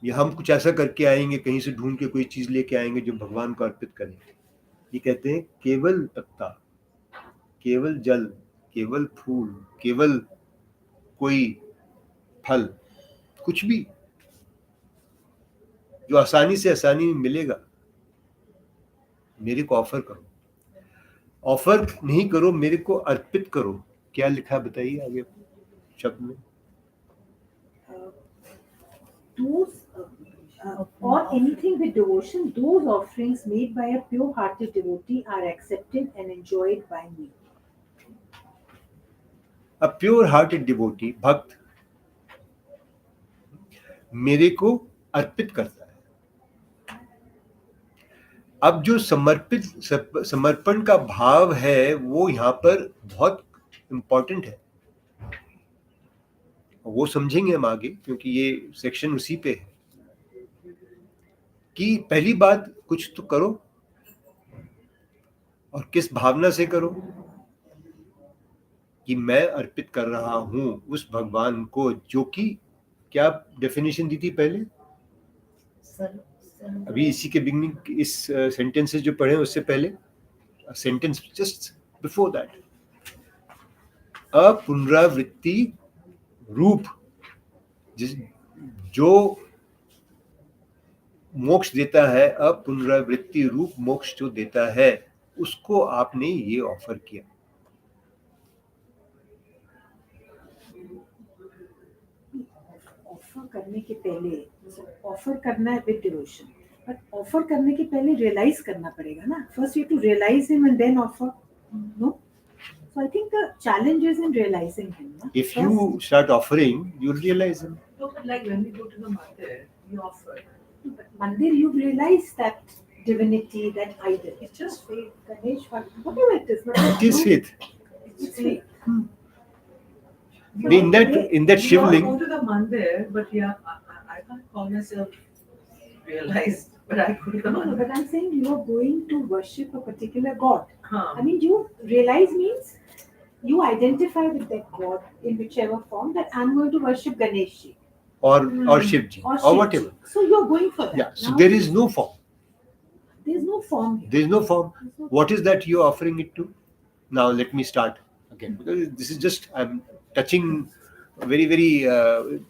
या हम कुछ ऐसा करके आएंगे, कहीं से ढूंढ के कोई चीज लेके आएंगे जो भगवान को अर्पित करेंगे. ये कहते हैं केवल पत्ता, केवल जल, केवल फूल, केवल कोई फल, कुछ भी जो आसानी में मिलेगा, मेरे को ऑफर करो. ऑफर नहीं करो, मेरे को अर्पित करो. क्या लिखा बताइए आगे शब्द में. Or anything with devotion, those offerings made by a pure-hearted devotee are accepted and enjoyed by me. A pure-hearted devotee, भक्त, मेरे को अर्पित करता है. अब जो समर्पण का भाव है वो यहाँ पर बहुत इंपॉर्टेंट है. वो समझेंगे हम आगे, क्योंकि ये सेक्शन उसी पे है कि पहली बात कुछ तो करो, और किस भावना से करो कि मैं अर्पित कर रहा हूं उस भगवान को, जो कि क्या डेफिनेशन दी थी पहले? अभी इसी के बिगनिंग इस सेंटेंसेस जो पढ़े उससे पहले सेंटेंस जस्ट बिफोर दैट, अपुनरावृत्ति रूप जिस जो मोक्ष देता है, अपुनरावृत्ति रूप मोक्ष जो देता है, उसको आपने ये ऑफर किया. ऑफर करने के पहले ऑफर करना है विद डिवोशन, बट ऑफर करने के पहले रियलाइज करना पड़ेगा ना. First you to realise him and then offer. No, so I think the challenge is in realizing him. No? If you start offering, you'll realize him. So, like when we go to the mandir, we offer. But Mandir, you realize that divinity, that idol. It's just faith. Ganesh, whatever it is. It is faith. It's faith. In that We all shivling, go to the mandir, but yeah, I can't call myself realized, but I go to the No, mandir. but I'm saying you are going to worship a particular god. Huh. I mean, you realize means you identify with that god in whichever form, that I'm going to worship Ganesh ji or Shivji or or Shiv whatever. ji. So you're going for that. Yeah. So Now, there is no form. there's no form here. There is no form. There's no What is that you're offering it to? Now let me start again, because this is just I'm touching a very very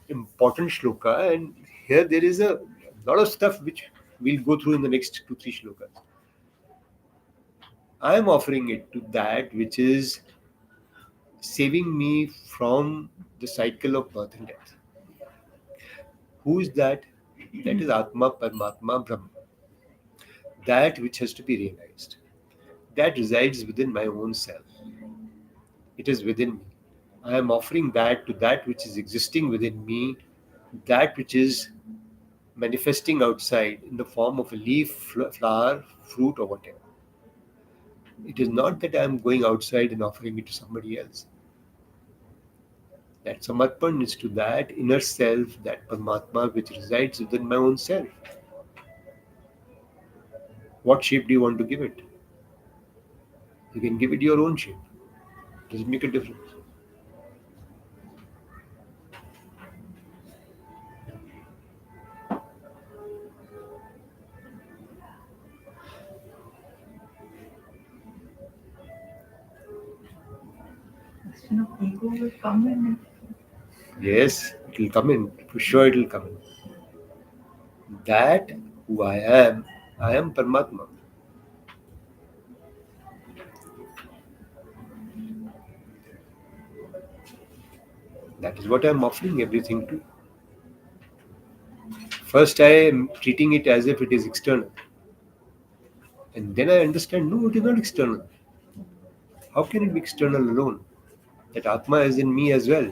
important shloka, and here there is a lot of stuff which we'll go through in the next 2-3 shlokas. I am offering it to that which is saving me from the cycle of birth and death. Who is that? That is Atma, Paramatma, Brahma. That which has to be realized. That resides within my own self. It is within me. I am offering that to that which is existing within me, that which is manifesting outside in the form of a leaf, flower, fruit, or whatever. It is not that I am going outside and offering it to somebody else. That samarpan is to that inner self, that Paramatma which resides within my own self. What shape do you want to give it? You can give it your own shape. Does it make a difference? Question of ego will come in. Yes, it will come in. For sure it will come in. That who I am Paramatma. That is what I am offering everything to. First I am treating it as if it is external. And then I understand, no, it is not external. How can it be external alone? That Atma is in me as well.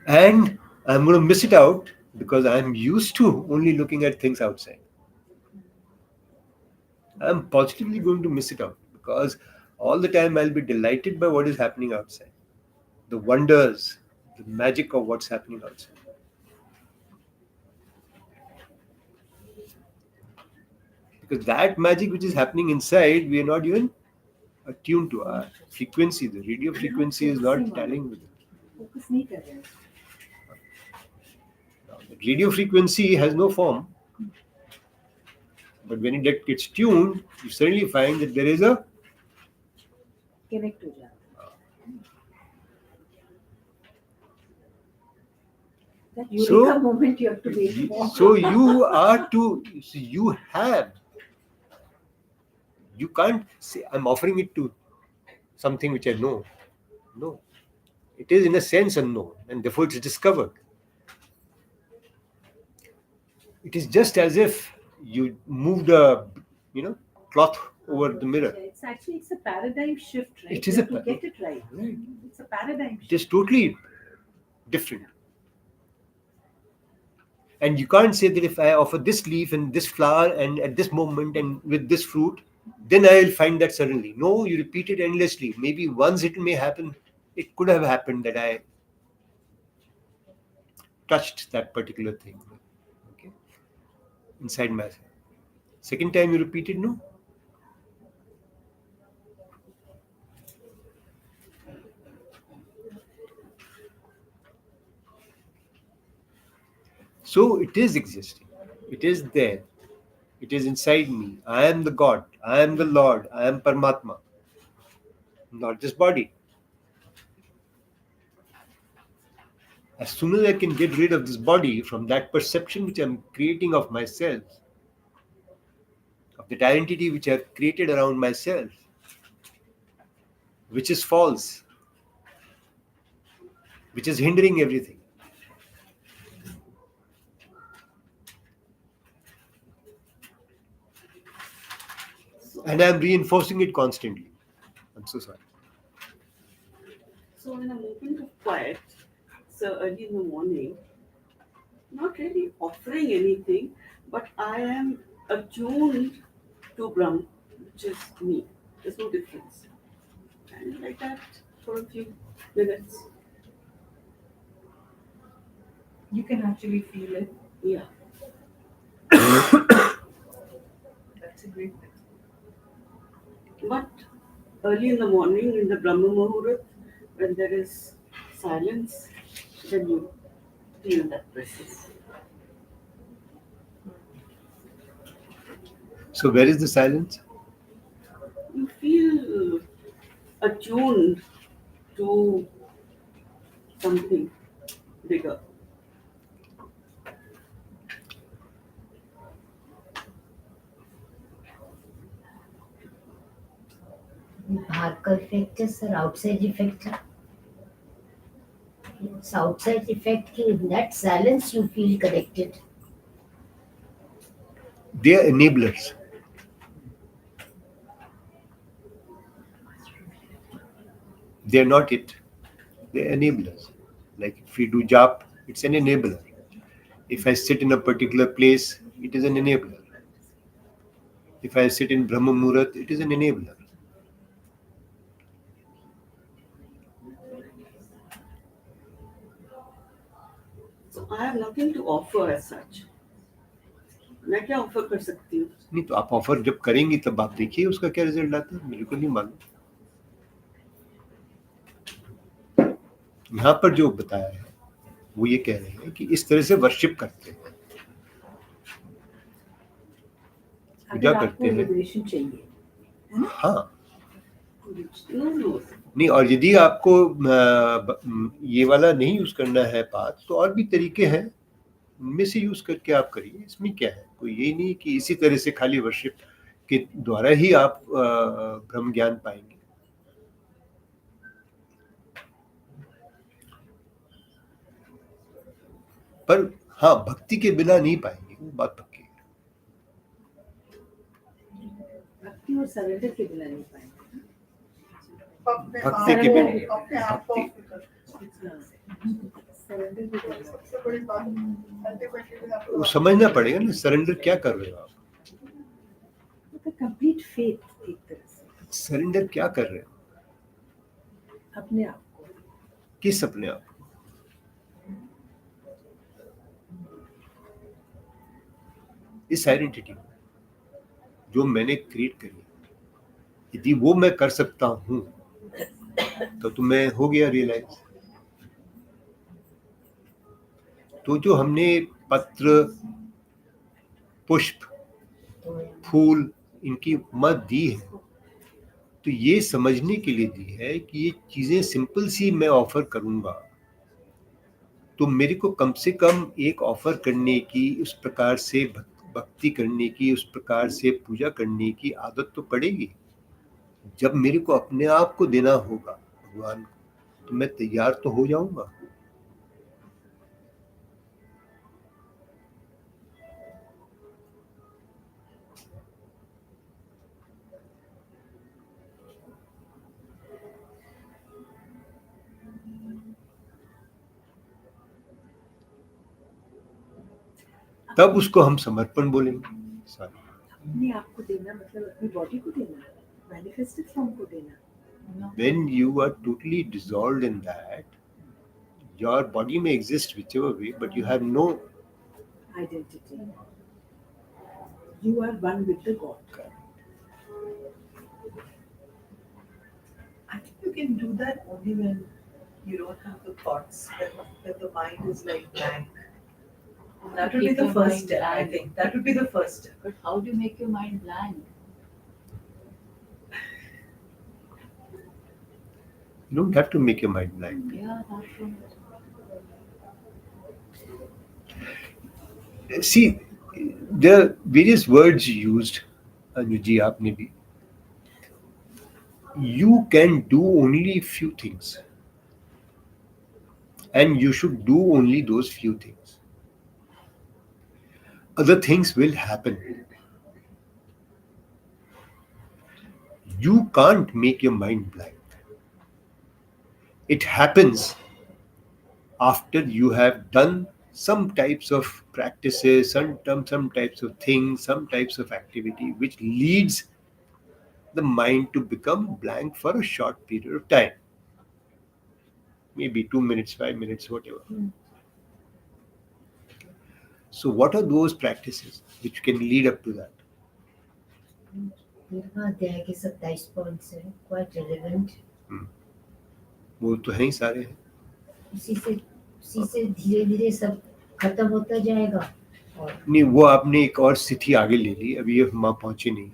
And I'm going to miss it out because I'm used to only looking at things outside. I'm positively going to miss it out because all the time I'll be delighted by what is happening outside. The wonders, the magic of what's happening outside. Because that magic which is happening inside, we are not even attuned to. Our frequency, the radio frequency is not tallying with it. Focus nahi kar rahe. Now, the radio frequency has no form. But when it gets tuned, you suddenly find that there is a Connect ho jata. That eureka moment you have to wait for. So you can't say I'm offering it to something which I know. No. It is in a sense unknown, and therefore it's discovered. It is just as if you moved a cloth over the mirror. It's a paradigm shift, right? It is You a have to get it right. Right. It's a paradigm It shift. is totally different. And you can't say that if I offer this leaf and this flower and at this moment and with this fruit, then I will find that suddenly. No, you repeat it endlessly. Maybe once it may happen. It could have happened that I touched that particular thing, okay, inside myself. Second time you repeat it, no. So it is existing. It is there. It is inside me. I am the God. I am the Lord. I am Paramatma. Not this body. As soon as I can get rid of this body from that perception which I'm creating of myself, of that identity which I've created around myself, which is false, which is hindering everything, So, and I'm reinforcing it constantly. I'm so sorry. so in a moment of quiet, so early in the morning, not really offering anything, but I am attuned to Brahm, which is me. There's no difference. And like that for a few minutes. You can actually feel it. Yeah. That's a great thing. But early in the morning, in the Brahma Muhurat, when there is silence, then you feel that presence. So, where is the silence? You feel attuned to something bigger. Bharka effect is an outside effect. It's outside effect ki in that silence you feel connected. They are enablers. They are not it. They are enablers. Like if we do jap, it's an enabler. If I sit in a particular place, it is an enabler. If I sit in Brahma Muhurat, it is an enabler. So I have nothing to offer as such. मैं क्या offer कर सकती हूँ? नहीं तो आप offer जब करेंगी तब आप देखिए उसका क्या रिजल्ट आता है, मेरे को नहीं मालूम. यहाँ पर जो बताया है वो ये कह रहे हैं कि इस तरह से वर्शिप करते हैं, पूजा अगर करते आपको हैं. लिबरेशन चाहिए, है ना? हाँ No, no. नहीं, और यदि आपको ये वाला नहीं यूज करना है पाथ, तो और भी तरीके हैं, उनमें से यूज करके आप करिए. इसमें क्या है, कोई यही नहीं कि इसी तरह से खाली वर्शिप के द्वारा ही आप ब्रह्म ज्ञान पाएंगे. पर हाँ, भक्ति के बिना नहीं पाएंगे, वो बात पक्की है. भक्ति और सरेंडर के बिना नहीं पाएंगे. भक्ति के बिना भक्ति सरेंडर के बिना. सबसे बड़ी बात अल्टीमेटली आपको वो समझना पड़ेगा ना, सरेंडर क्या कर रहे हो आप, मतलब कंप्लीट फेथ एक तरह से सरेंडर क्या कर रहे हो, अपने आप को. किस अपने आप, इस आइडेंटिटी जो मैंने क्रिएट करी, यदि वो मैं कर सकता हूं तो तुम्हें हो गया रियलाइज. तो जो हमने पत्र, पुष्प, फूल इनकी मत दी है, तो ये समझने के लिए दी है कि ये चीजें सिंपल सी मैं ऑफर करूंगा तो मेरे को कम से कम एक ऑफर करने की, उस प्रकार से भक्ति करने की, उस प्रकार से पूजा करने की आदत तो पड़ेगी. जब मेरे को अपने आप को देना होगा भगवान को, तो मैं तैयार तो हो जाऊंगा. तब उसको हम समर्पण बोलेंगे. Sorry. अपने आप को देना मतलब अपनी बॉडी को देना, मैनिफेस्टेड फॉर्म को देना. When you are totally dissolved in that, your body may exist whichever way, but you have no Identity. You are one with the God. I think you can do that only when you don't have the thoughts, that the mind is like blank. That would be Keep the your first mind step, I blank. think. That would be the first step. But how do you make your mind blank? You don't have to make your mind blank. Yeah, that's true. See, there are various words used, Anuji, आपने भी. You can do only few things, and you should do only those few things. Other things will happen. You can't make your mind blank. It happens after you have done some types of practices, some types of things, some types of activity, which leads the mind to become blank for a short period of time. Maybe 2 minutes, 5 minutes, whatever. So, what are those practices which can lead up to that? तेरहवां अध्याय के 27 points हैं, quite relevant. वो तो हैं ही सारे हैं. उसी से धीरे धीरे सब खत्म होता जाएगा. और नहीं, वो आपने एक और स्थिति आगे ले ली. अभी ये वहाँ पहुंचे नहीं.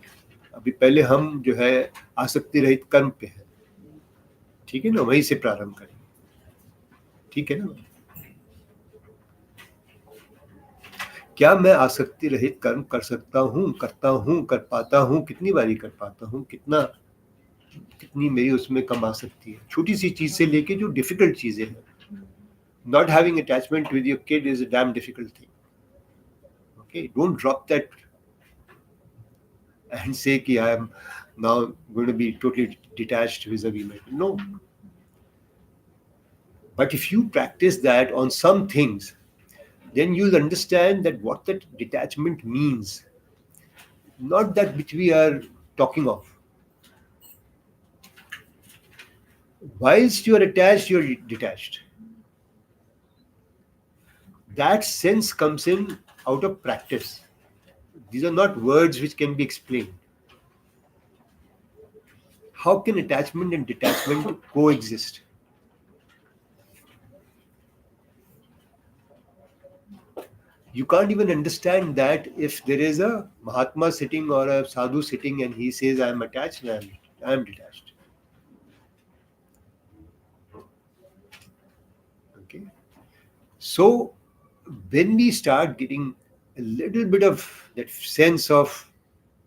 अभी पहले हम जो है आसक्ति रहित कर्म पे है. ठीक है ना, वहीं से प्रारंभ करेंगे. ठीक है ना. क्या मैं आसक्ति रहित कर्म कर सकता हूँ, करता हूँ, कर पाता हूँ, कितनी बारी कर पाता हूँ, कितनी मेरी उसमें कम आसक्ति है. छोटी सी चीज से लेके जो डिफिकल्ट चीजें हैं. Not having attachment with your kid is a damn difficult thing. Okay, don't drop that and say कि I am now going to be totally detached vis-a-vis my kid. No. But if you practice that on some things, then you'll understand that what that detachment means. Not that which we are talking of. Whilst you are attached, you are detached. That sense comes in out of practice. These are not words which can be explained. How can attachment and detachment coexist? You can't even understand that if there is a Mahatma sitting or a Sadhu sitting and he says, I am attached and I am detached. Okay. So, when we start getting a little bit of that sense of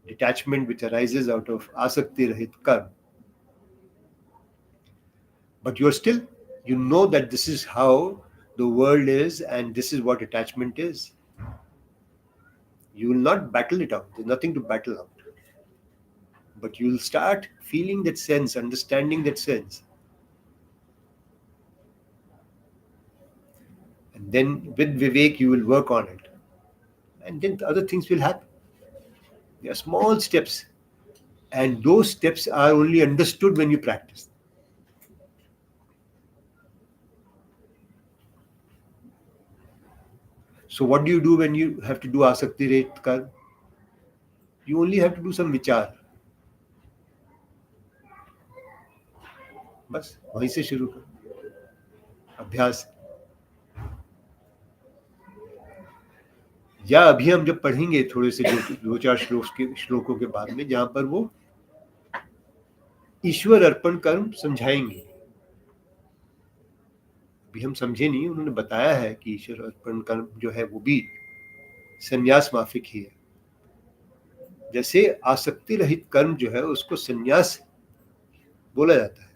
detachment which arises out of asakti rahit karma, but you know that this is how the world is and this is what attachment is. You will not battle it out. There's nothing to battle out. But you will start feeling that sense, understanding that sense. And then with Vivek, you will work on it. And then other things will happen. They are small steps. And those steps are only understood when you practice. So what do you do when you have to do asakti rate karma? You only have to do some vichar. बस वहीं से शुरू करो अभ्यास. या अभी हम जब पढ़ेंगे थोड़े से दो चार श्लोकों के बाद में जहां पर वो ईश्वर अर्पण कर्म समझाएंगे. अभी हम समझे नहीं, उन्होंने बताया है कि ईश्वर अर्पण कर्म जो है वो भी संन्यास माफिक ही है. जैसे आसक्ति रहित कर्म जो है उसको संन्यास बोला जाता है.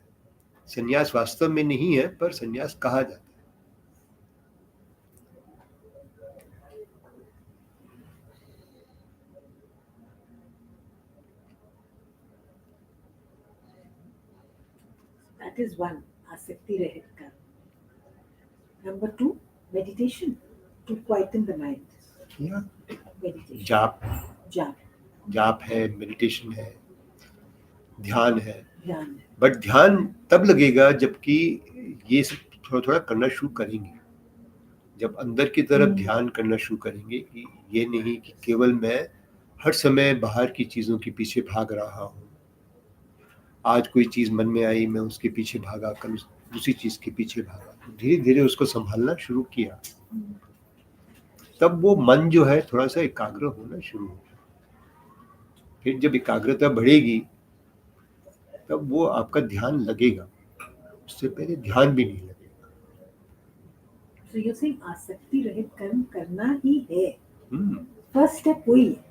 संन्यास वास्तव में नहीं है पर संन्यास कहा जाता है. That is one, asakti rahit karma. Number two, meditation, to quieten the mind. Yeah. Meditation. जाप Jap, है, मेडिटेशन है, ध्यान है. ध्यान. बट ध्यान तब लगेगा जबकि ये सब थोड़ा थोड़ा करना शुरू करेंगे. जब अंदर की तरफ ध्यान करना शुरू करेंगे कि ये नहीं कि केवल मैं हर समय बाहर की चीजों के पीछे भाग रहा हूँ. आज कोई चीज मन में आई, मैं उसके पीछे भागा, कल दूसरी चीज के पीछे भागा. धीरे धीरे उसको संभालना शुरू किया. तब वो मन जो है थोड़ा सा एकाग्र होना शुरू होगा। फिर जब एकाग्रता बढ़ेगी तब वो आपका ध्यान लगेगा, उससे पहले ध्यान भी नहीं लगेगा। So you're saying आसक्ति रहित कर्म करना ही है, हम्म, फर्स्ट स्टेप वही है।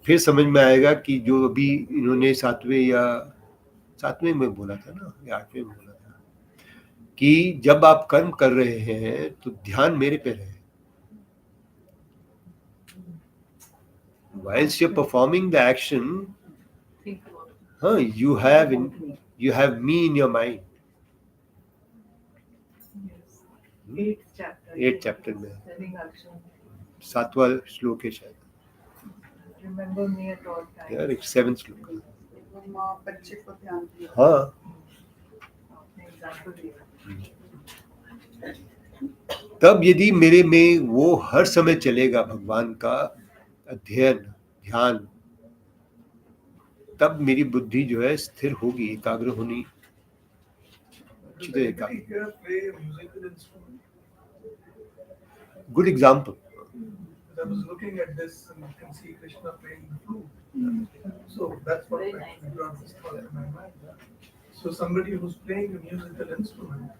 फिर समझ में आएगा कि जो अभी इन्होंने सातवें में बोला था ना, या 8वें में बोला था कि जब आप कर्म कर रहे हैं तो ध्यान मेरे पे रहे। Whilst you're performing the action, Think about it. you have me in your mind. Yes. Eighth chapter. Eighth chapter में Telling action. 7वां श्लोक है शायद, Remember me at all times. यार 7th श्लोक है। माँ बच्चे को ध्यान दिया। हाँ, आपने example दिया। तब यदि मेरे में वो हर समय चलेगा भगवान का अध्ययन ध्यान, तब मेरी बुद्धि जो है स्थिर होगी, एकाग्र होनी, अच्छी तरह एकाग्र। Here play a musical instrument. Good example. I was looking at this and you can see Krishna playing the flute. So that's what Very actually brought this thought to my mind. So somebody who's playing a musical instrument,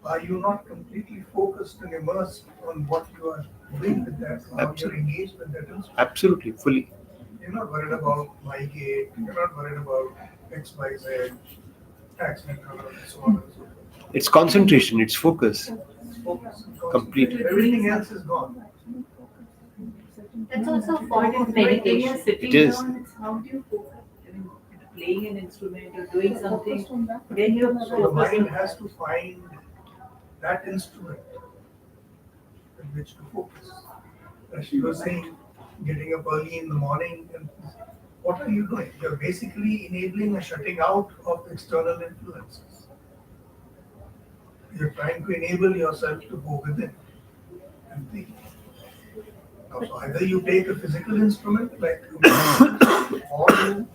are you not completely focused and immersed on what you are doing with that, how you're engaged with that instrument? Absolutely, fully. You're not worried about my gate, you're not worried about X, Y, Z, tax return, and so on and so forth. It's concentration, it's focus. Focus, Completely. everything else is gone. That's also a But form of when you're meditation. sitting It is. down, it's how do you focus? I mean, playing an instrument or doing something, then you're So the focused mind on has to find that instrument with which to focus. As she was saying, getting up early in the morning, and what are you doing? You're basically enabling a shutting out of external influences. You're trying to enable yourself to go within and think. Now, so either you take a physical instrument like a music, or you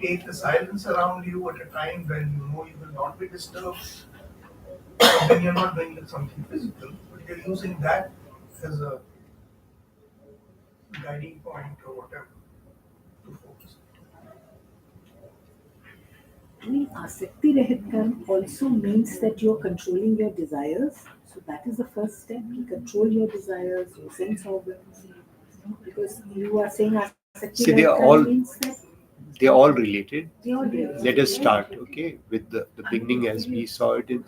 take the silence around you at a time when you know you will not be disturbed. Then you're not doing something physical, but you're using that as a guiding point or whatever to focus. I mean, आसक्ति रहित कर्म also means that you're controlling your desires. So that is the first step. You control your desires, your sense organs. Because you are saying आसक्ति See, रहित कर्म means that they're all related. they all related. Let us start, okay, with the beginning as we saw it in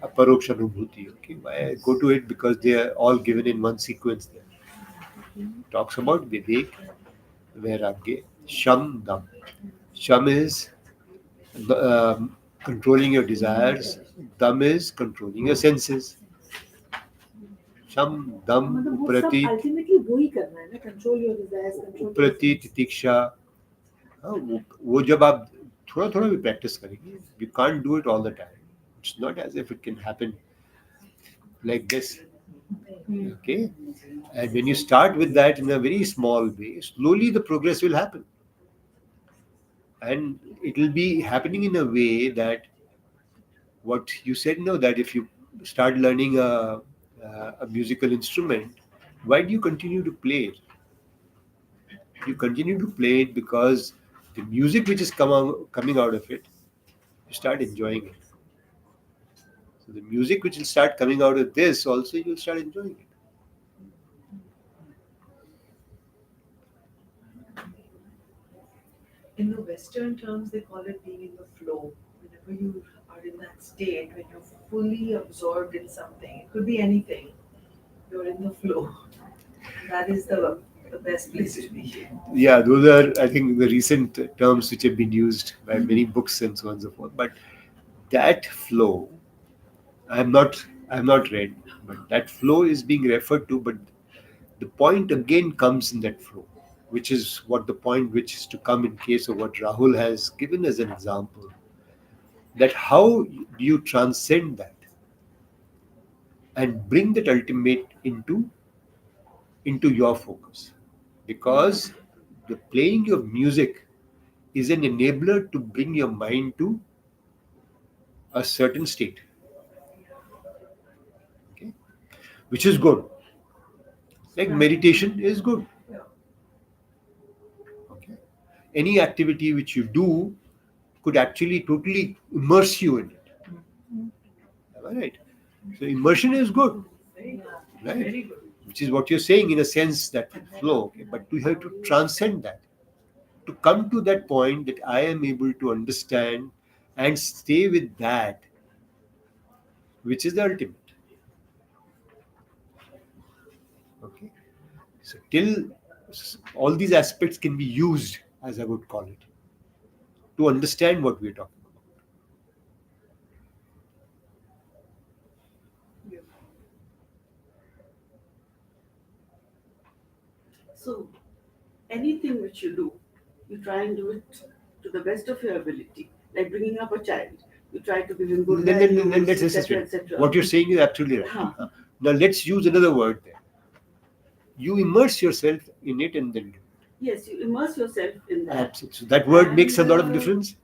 Aparoksha Anubhuti. Okay, why I go to it? Because they are all given in one sequence there. Talks about Vivek, Vairagya, Sham, Dam. Sham is controlling your desires, Dam is controlling your senses. Sham, Dam, मतलब वो सब Uprati, ultimately वो ही करना है ना, control your desires, control your Uprati, senses. Titiksha. हाँ, वो जब आप थोड़ा थोड़ा भी प्रैक्टिस करेंगे, you can't do it all the time. It's not as if it can happen like this. Okay, and when you start with that in a very small way, slowly the progress will happen, and it will be happening in a way that what you said now, that if you start learning a musical instrument, why do you continue to play it? You continue to play it because the music which is coming out of it, you start enjoying it. So the music which will start coming out of this also, you'll start enjoying it. in the Western terms, they call it being in the flow. Whenever you are in that state, when you're fully absorbed in something, it could be anything, you're in the flow. That is the best place to be. Yeah, those are, I think, the recent terms which have been used by many books and so on and so forth. But that flow, I have not read, but that flow is being referred to. But the point again comes in that flow, which is what the point which is to come in case of what Rahul has given as an example. That how do you transcend that and bring that ultimate into your focus? Because the playing of music is an enabler to bring your mind to a certain state. which is good. Like meditation is good. Okay. Any activity which you do could actually totally immerse you in it. Am I right? So immersion is good, right? Which is what you're saying in a sense that flow. Okay? But you have to transcend that. To come to that point that I am able to understand and stay with that, which is the ultimate. Okay. So till all these aspects can be used, as I would call it, to understand what we're talking about. So anything which you do, you try and do it to the best of your ability. Like bringing up a child, you try to give him good values, Let's etc., assist. etc. What you're saying is absolutely right. Huh. Now let's use another word there. You immerse yourself in it and then do it. Yes, you immerse yourself in that. Absolutely. So that word makes a lot of And, difference.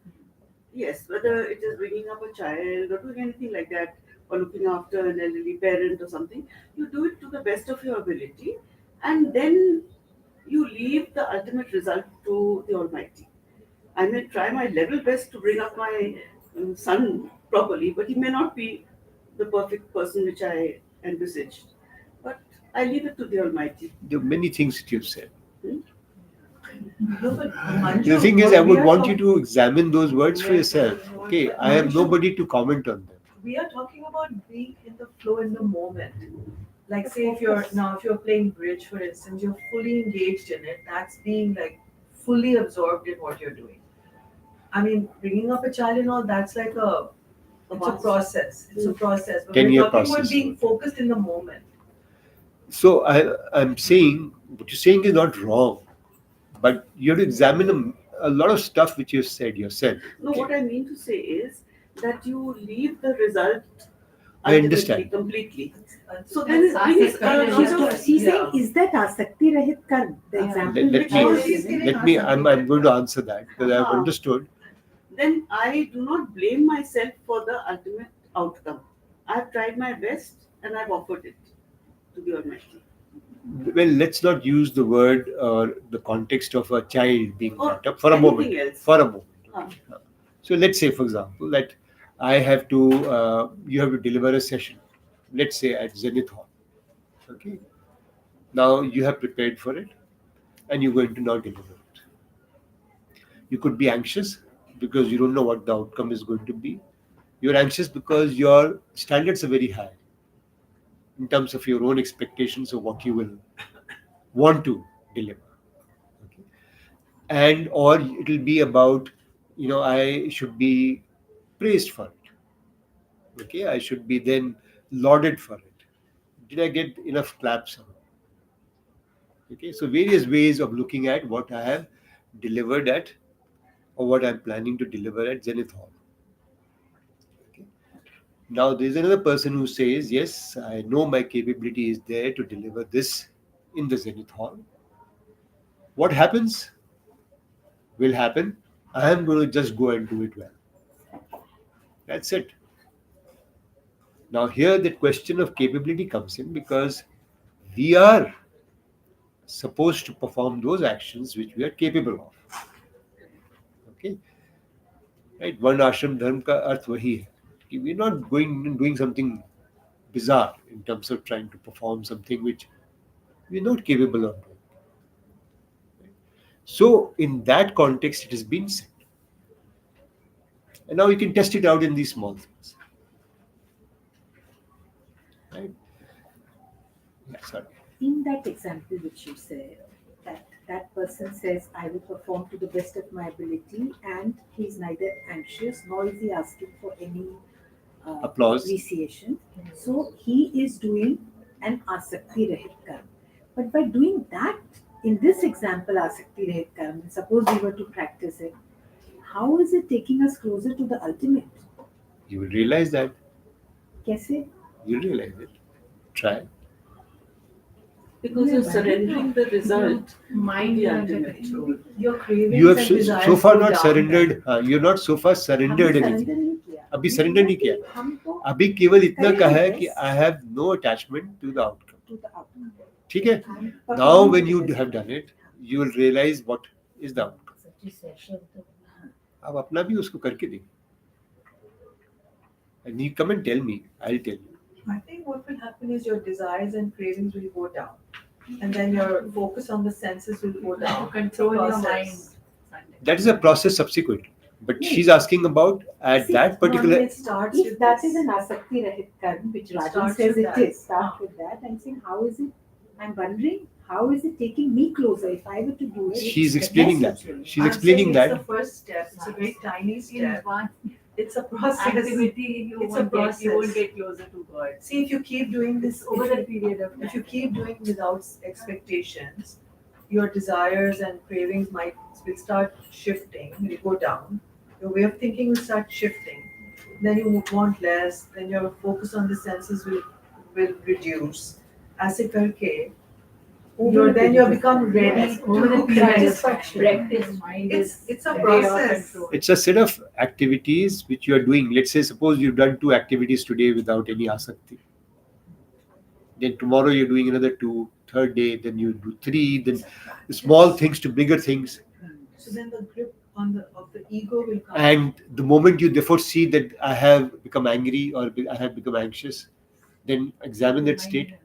Yes, whether it is bringing up a child or doing anything like that, or looking after an elderly parent or something, you do it to the best of your ability, and then you leave the ultimate result to the Almighty. I may try my level best to bring up my son properly, but he may not be the perfect person which I envisaged. But I leave it to the Almighty. There are many things that you've said. Hmm? No, but Manju, The thing is, what I we would are want you talking- to examine those words for yourself. Okay, I am Manju- nobody to comment on them. We are talking about being in the flow in the moment. Like say if you're playing bridge, for instance, you're fully engaged in it. That's being like fully absorbed in what you're doing. I mean, bringing up a child and all, that's like it's a process. It's a process. But we're 10-year talking about process. being focused in the moment. So I'm saying what you're saying is not wrong, but you have to examine a lot of stuff which you've said yourself. No, Okay? what I mean to say is that you leave the result I ultimately, understand. completely. So then it That's brings asakti She's, lot of she's Yeah. saying, is that asakti rahit karma? The example Let which she was me giving. I'm going to answer that because I've understood. then I do not blame myself for the ultimate outcome. I've tried my best and I've offered it to the Almighty. Well, let's not use the word or the context of a child being Or brought up for a anything moment. else. For a moment. Huh. So let's say, for example, that I have to, you have to deliver a session, let's say at Zenith Hall. Okay. Now you have prepared for it and you're going to now deliver it. You could be anxious because you don't know what the outcome is going to be. You're anxious because your standards are very high in terms of your own expectations of what you will want to deliver. Okay. And or it'll be about, I should be praised for it. Okay, I should be then lauded for it. Did I get enough claps on it? Okay, so various ways of looking at what I have delivered at or what I'm planning to deliver at Zenith Hall. Okay. Now there's another person who says, yes, I know my capability is there to deliver this in the Zenith Hall. What happens will happen. I am going to just go and do it well. That's it. Now here the question of capability comes in because we are supposed to perform those actions which we are capable of. Okay, right? One ashram dharma ka arth wahi hai. We're not going and doing something bizarre in terms of trying to perform something which we're not capable of doing. So in that context, it has been said, and now you can test it out in these small things. Right? Yeah, sorry. In that example which you said, that person says, I will perform to the best of my ability, and he's neither anxious nor is he asking for any Applause. appreciation. So he is doing an asakti rahit karma. But by doing that, in this example, asakti rahit karma, suppose we were to practice it, how is it taking us closer to the ultimate? You will realize that. Kaise? You'll realize it. Try. Because you're surrendering the result Mind to the you're under ultimate. control. Your cravings You have and so desires far go not down surrendered. You're not so far surrendered हमने anything. surrender नहीं किया. अभी surrender नहीं किया, हमको अभी केवल इतना करेंगे कहा है कि yes I have no attachment to the outcome. to the outcome. ठीक है. हम Now perform when to you the have done it, you will realize what is the outcome. सच्ची से शब्द अब अपना भी उसको करके देखिए. And you come and tell me, I'll tell you. I think what will happen is your desires and cravings will go down, and then your focus on the senses will go down. Control your Process. mind. That is a process subsequently. But Yes. she's asking about at See, that particular. Normally it starts If with that this. is an asakti rahit karma, which Rajan Starts says with it that. is, start with that and saying, how is it? I'm wondering, how is it taking me closer? If I were to do it, She's explaining that. less She's I'm explaining saying that. It's the first step. It's a very tiny In step. one It's a process. activity, you It's a won't get, you won't process. get closer to God. See, if you keep doing this Over if the you- period of if you time. keep doing without expectations, your desires and cravings will start shifting, will go down. Your way of thinking will start shifting. Then you want less, then your focus on the senses will reduce. ऐसे करके you're become ready Over the to period of satisfaction. practice, mind is It's a way of process. control. It's a set of activities which you are doing. Let's say, suppose you've done 2 activities today without any asakti. Then tomorrow you're doing another 2, third day, then you do 3, then small things to bigger things. So then the grip of the ego will come. And the moment you therefore see that I have become angry or I have become anxious, then examine that state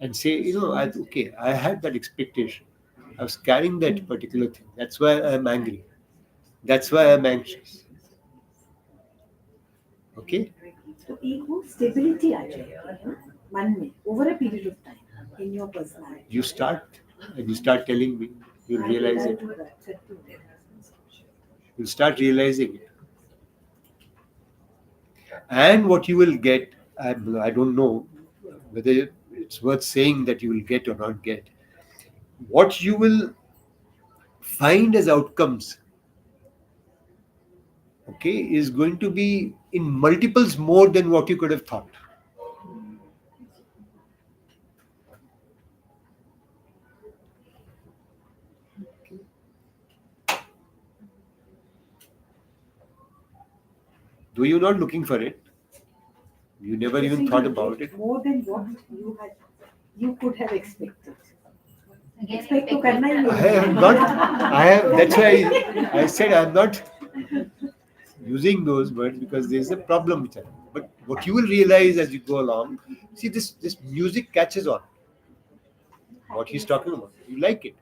and say, okay, I had that expectation. I was carrying that particular thing. That's why I'm angry. That's why I'm anxious. Okay? तो ego stability आ जाएगी है ना मन में over a period of time in your personality. You start and you start telling me, you'll realize it. You'll start realizing it. And what you will get, I don't know whether it's worth saying that you will get or not get. What you will find as outcomes, okay, is going to be in multiples more than what you could have thought. Though you're not looking for it, you never even So thought you about get it. more than what you could have expected. Again, Expect to करना ही I have not. That's why I said I'm not using those words because there's a problem with it. But what you will realize as you go along, see this music catches on. What he's talking about, you like it.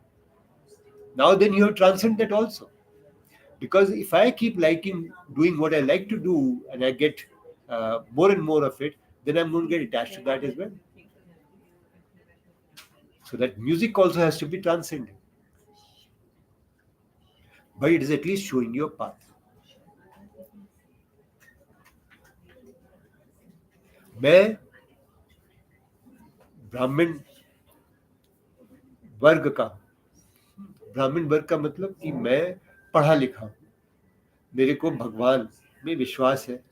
Now then you have transcended that also. Because if I keep liking doing what I like to do and I get more and more of it, then I'm going to get attached to that as well. So that music also has to be transcended. But it is at least showing you a path. मैं ब्राह्मण वर्ग का हूं. ब्राह्मण वर्ग का मतलब कि मैं पढ़ा लिखा हूं, मेरे को भगवान में विश्वास है.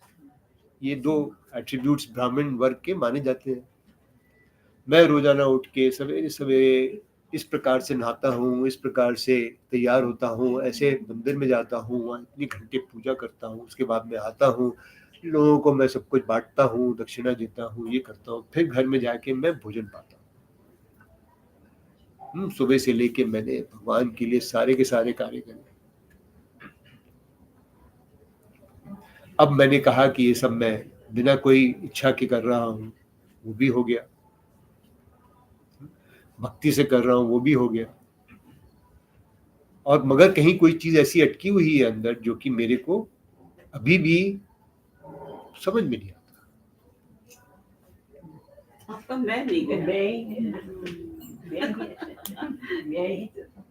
ये 2 एट्रीब्यूट्स ब्राह्मण वर्ग के माने जाते हैं. मैं रोजाना उठ के सवेरे सवेरे इस प्रकार से नहाता हूँ, इस प्रकार से तैयार होता हूँ, ऐसे मंदिर में जाता हूँ, वहाँ इतनी घंटे पूजा करता हूँ, उसके बाद मैं आता हूँ, लोगों को मैं सब कुछ बांटता हूँ, दक्षिणा देता हूँ, ये करता हूँ, फिर घर में जाके मैं भोजन पाता हूँ. सुबह से लेके मैंने भगवान के लिए सारे के सारे कार्य करे. अब मैंने कहा कि ये सब मैं बिना कोई इच्छा के कर रहा हूँ, वो भी हो गया. भक्ति से कर रहा हूँ, वो भी हो गया. और मगर कहीं कोई चीज ऐसी अटकी हुई है अंदर जो कि मेरे को अभी भी समझ में नहीं आता. आपका मैं नहीं गया.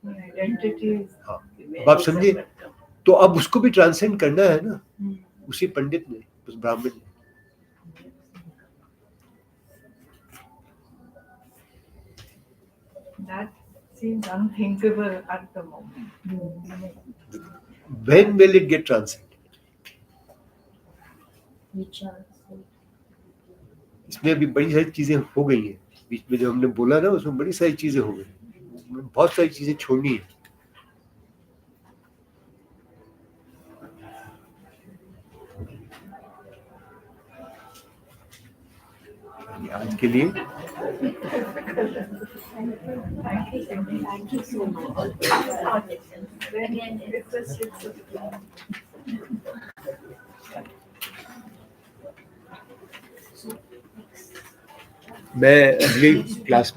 Identity is हाँ, अब आप समझे. तो अब उसको भी ट्रांसेंड करना है ना, उसी पंडित ने, उस ब्राह्मण ने. that seems unthinkable at the moment. When will it get transcended? विचार से इसमें अभी बड़ी सारी चीजें हो गई हैं. बीच में जो हमने बोला ना, उसमें बड़ी सारी चीजें हो गई. बहुत सारी चीजें छोड़नी है. आज के लिए Thank you so much. Then it was reciprocal. मैं अगली क्लास